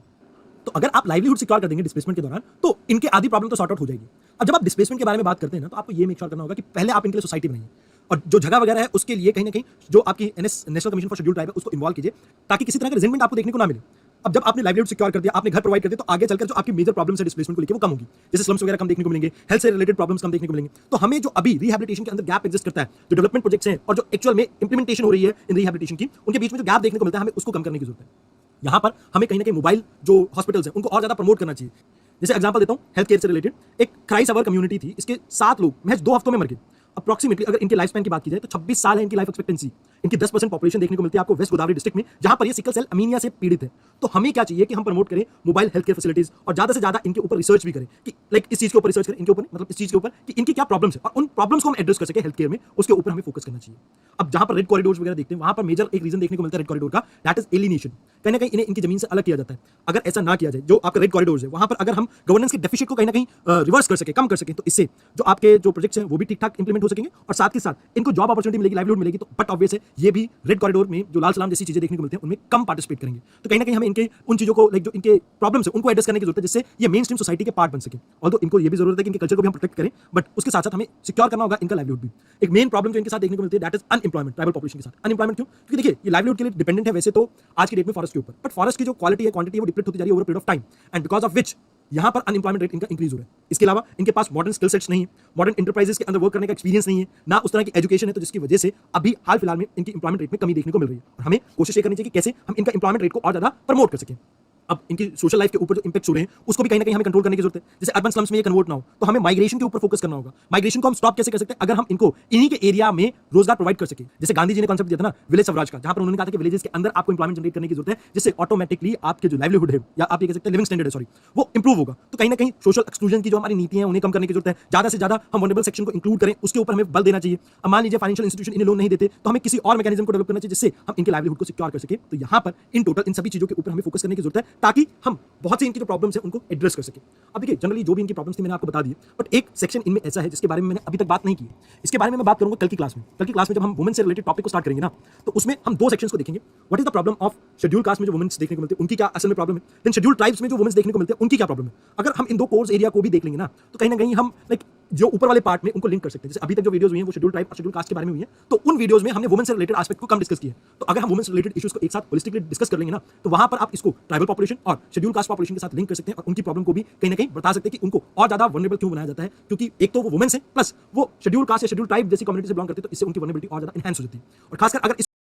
तो अगर आप लाइवलीहुड सिक्योर कर देंगे डिस्प्लेसमेंट के दौरान, तो इनके आधी प्रॉब्लम तो सॉर्ट आउट हो जाएगी। अब जब आप डिस्प्लेसमेंट के बारे में बात करते हैं ना, तो आपको ये मेक श्योर करना होगा कि पहले आप इनके लिए सोसाइटी बनाइए, और जो जगह वगैरह है उसके लिए कहीं ना कहीं जो आपकी NS national commission for scheduled tribe है उसको इन्वॉल्व कीजिए, ताकि किसी तरह का रिजेंटमेंट आपको देखने को ना मिले। अब जब आपने लाइवलीहुड सिक्योर कर दिया, आपने घर प्रोवाइड कर दिया, तो आगे चलकर जो आपकी मेजर प्रॉब्लम्स है डिस्प्लेसमेंट को लेकर वो कम होगी। जैसे स्लम्स वगैरह कम देखने को मिलेंगे, हेल्थ से रिलेटेड प्रॉब्लम्स कम देखने को मिलेंगे। तो हमें जो अभी रिहैबिलिटेशन के अंदर गैप एग्जिस्ट करता है, जो डेवलपमेंट प्रोजेक्ट्स हैं और जो एक्चुअल में इंप्लीमेंटेशन हो रही है इन रिहैबिलिटेशन की, उनके बीच में जो गैप देखने को मिलता है, हमें उसको कम करने की जरूरत है। यहाँ पर हमें कहीं ना कहीं मोबाइल जो हॉस्पिटल्स हैं उनको और ज्यादा प्रमोट करना चाहिए। जैसे एग्जांपल देता हूँ, हेल्थ केयर से रिलेटेड एक क्राइस अवर कम्युनिटी थी, इसके 7 लोग महज 2 हफ्तों में मर गए। अप्रोक्सीमेटली अगर इनके लाइफ स्पैन की बात की जाए तो 26 साल है इनकी लाइफ एक्सपेक्टेंसी। इनकी 10% पॉपुलेशन देखने को मिलती है आपको वेस्ट गोदावरी डिस्ट्रिक्ट में, जहां पर ये सिकल सेल अमीनिया से पीड़ित है। तो हमें क्या चाहिए कि हम प्रमोट करें मोबाइल हेल्थ केयर फैसिलिटीज, और ज्यादा से ज्यादा इनके ऊपर रिसर्च भी करें कि लाइक इस चीज के ऊपर रिसर्च करें, इनके ऊपर मतलब इस चीज के ऊपर कि इनकी क्या प्रॉब्लम्स है, और उन प्रॉब्लम्स को हम एड्रेस कर सके हेल्थ केयर में, उसके ऊपर हमें फोकस करना चाहिए। अब जहां पर रेड कॉरिडोर्स वगैरह देखते हैं, वहां पर मेजर एक रीजन देखने को मिलता है रेड कॉरिडोर का, दैट इज एलिनेशन। कहीं ना कहीं इन्हें इनकी जमीन से अलग किया जाता है। अगर ऐसा ना किया जाए, जो आपका रेड कॉरिडोर्स है वहां पर अगर हम गवर्नेंस के डेफिसिट को कहीं ना कहीं रिवर्स कर सके, कम कर सके, तो इससे जो आपके जो प्रोजेक्ट्स हैं वो भी ठीक ठाक इंप्लीमेंट हो सकेंगे, और साथ के साथ इनको जॉब अपॉर्चुनिटी मिलेगी, लाइवलीहुड मिलेगी। तो बट ऑब्वियस है ये भी रेड कॉरिडोर में जो लाल सलाम जैसी चीजें देखने को मिलती हैं उनमें कम पार्टिसिपेट करेंगे। तो कहीं ना कहीं हमें इनके उन चीजों को लाइक जो इनके प्रॉब्लम्स है उनको एड्रेस करने की जरूरत है, जिससे ये मेन स्ट्रीम सोसाइटी के पार्ट बन सके। ऑल्दो इनको ये भी जरूरत है कि इनके कल्चर को भी हम प्रोटेक्ट करें, बट उसके साथ साथ हमें सिक्योर करना होगा इनका लाइवलीहुड भी। एक मेन प्रॉब्लम जो इनके साथ देखने को मिलती है that is unemployment, tribal population के साथ अनएम्प्लॉयमेंट। क्यों? क्योंकि देखिए ये लाइवलीहुड के लिए डिपेंडेंट है वैसे तो आज की डेट में फॉरेस्ट के ऊपर, बट फॉरेस्ट की जो क्वालिटी है क्वांटिटी है वो डिप्लीट होती जा रही है over period of time, and because of which यहाँ पर अनएम्प्लॉयमेंट रेट इनका इंक्रीज हो रहा है। इसके अलावा इनके पास मॉडर्न स्किल सेट्स नहीं है, मॉडर्न इंटरप्राइजेस के अंदर वर्क करने का एक्सपीरियंस नहीं है, ना उस तरह की एजुकेशन है, तो जिसकी वजह से अभी हाल फिलहाल में इनकी एम्प्लॉयमेंट रेट में कमी देखने को मिल रही है। और हमें कोशिश ये करनी चाहिए कि कैसे हम इनका एम्प्लॉयमेंट रेट को और ज्यादा प्रमोट कर सकें। अब इनकी सोशल लाइफ के ऊपर जो इंपैक्ट्स हो रहे हैं उसको भी कहीं ना कहीं हमें कंट्रोल करने की जरूरत है। जैसे अर्बन स्लम्स में ये कन्वर्ट ना हो, तो हमें माइग्रेशन के ऊपर फोकस करना होगा। माइग्रेशन को हम स्टॉप कैसे कर सकते हैं? अगर हम इनको इन्हीं के एरिया में रोजगार प्रोवाइड कर सके। जैसे गांधी जी ने कॉन्सेप्ट दिया था ना विलेज स्वराज का, जहां पर उन्होंने कहा था कि विलेजेस के अंदर आपको एम्प्लॉयमेंट जनरेट करने की जरूरत है, जिससे ऑटोमेटिकली आपके जो लाइवलीहुड है या आप ये कह सकते हैं लिविंग स्टैंडर्ड है, सॉरी, वो इंप्रूव होगा। तो कहीं ना कहीं सोशल एक्सक्लूजन की जो हमारी नीतियां हैं उन्हें कम करने की जरूरत है। ज्यादा से ज्यादा हम वल्नरेबल सेक्शन को इंक्लूड करें, उसके ऊपर हमें बल देना चाहिए। अब मान लीजिए फाइनेंशियल इंस्टीट्यूशन इन्हें लोन नहीं देते, तो हमें किसी और मैकेनिज्म को डेवलप करना चाहिए जिससे हम इनके लाइवलीहुड को सिक्योर कर सके। तो यहाँ पर इन टोटल इन सभी चीजों के ऊपर हमें फोकस करने की जरूरत है, ताकि हम बहुत सी इनकी जो प्रॉब्लम्स है उनको एड्रेस कर सके। अब देखिए जनरली जो भी इनकी प्रॉब्लम्स थी मैंने आपको बता दी, बट एक सेक्शन इनमें ऐसा है जिसके बारे में मैंने अभी तक बात नहीं की। इसके बारे में मैं बात करूंगा कल की क्लास में। कल की क्लास में जब हम वुमेन से रिलेटेड टॉपिक को स्टार्ट करेंगे ना, तो उसमें हम 2 सेक्शंस को देखेंगे। What is the problem of schedule caste में जो वुमेन्स देखने को मिलते हैं उनकी क्या असल में प्रॉब्लम है, देन शेड्यूल ट्राइब्स में जो वुमेन्स देखने को मिलते हैं उनकी क्या प्रॉब्लम है। अगर हम इन 2 कोर्स एरिया को भी देख लेंगे ना, तो कहीं ना कहीं हम लाइक जो ऊपर वाले पार्ट में उनको लिंक कर सकते हैं। जैसे अभी तक जो वीडियोस हुई हैं वो शेड्यूल ट्राइब और शेड्यूल कास्ट के बारे में हुई हैं, तो उन वीडियोस में हमने वुमेन से रिलेटेड एस्पेक्ट को कम डिस्कस किया है। तो अगर हम वुमेन से रिलेटेड इश्यूज को एक साथ होलिस्टिकली डिस्कस कर लेंगे ना, तो वहां पर आप इसको ट्राइबल पॉपुलेशन और शेड्यूल कास्ट पॉपुलेशन के साथ लिंक कर सकते हैं और उनकी प्रॉब्लम को भी कहीं ना कहीं बता सकते हैं कि उनको और ज्यादा वल्नरेबल क्यों बनाया जाता है, क्योंकि एक तो वो वुमेन है प्लस वो शेड्यूल कास्ट या शेड्यूल ट्राइब जैसी कम्युनिटी से बिलोंग करते हैं, तो इससे उनकी वल्नरेबिलिटी और ज्यादा एनहांस हो जाती है। और खासकर अगर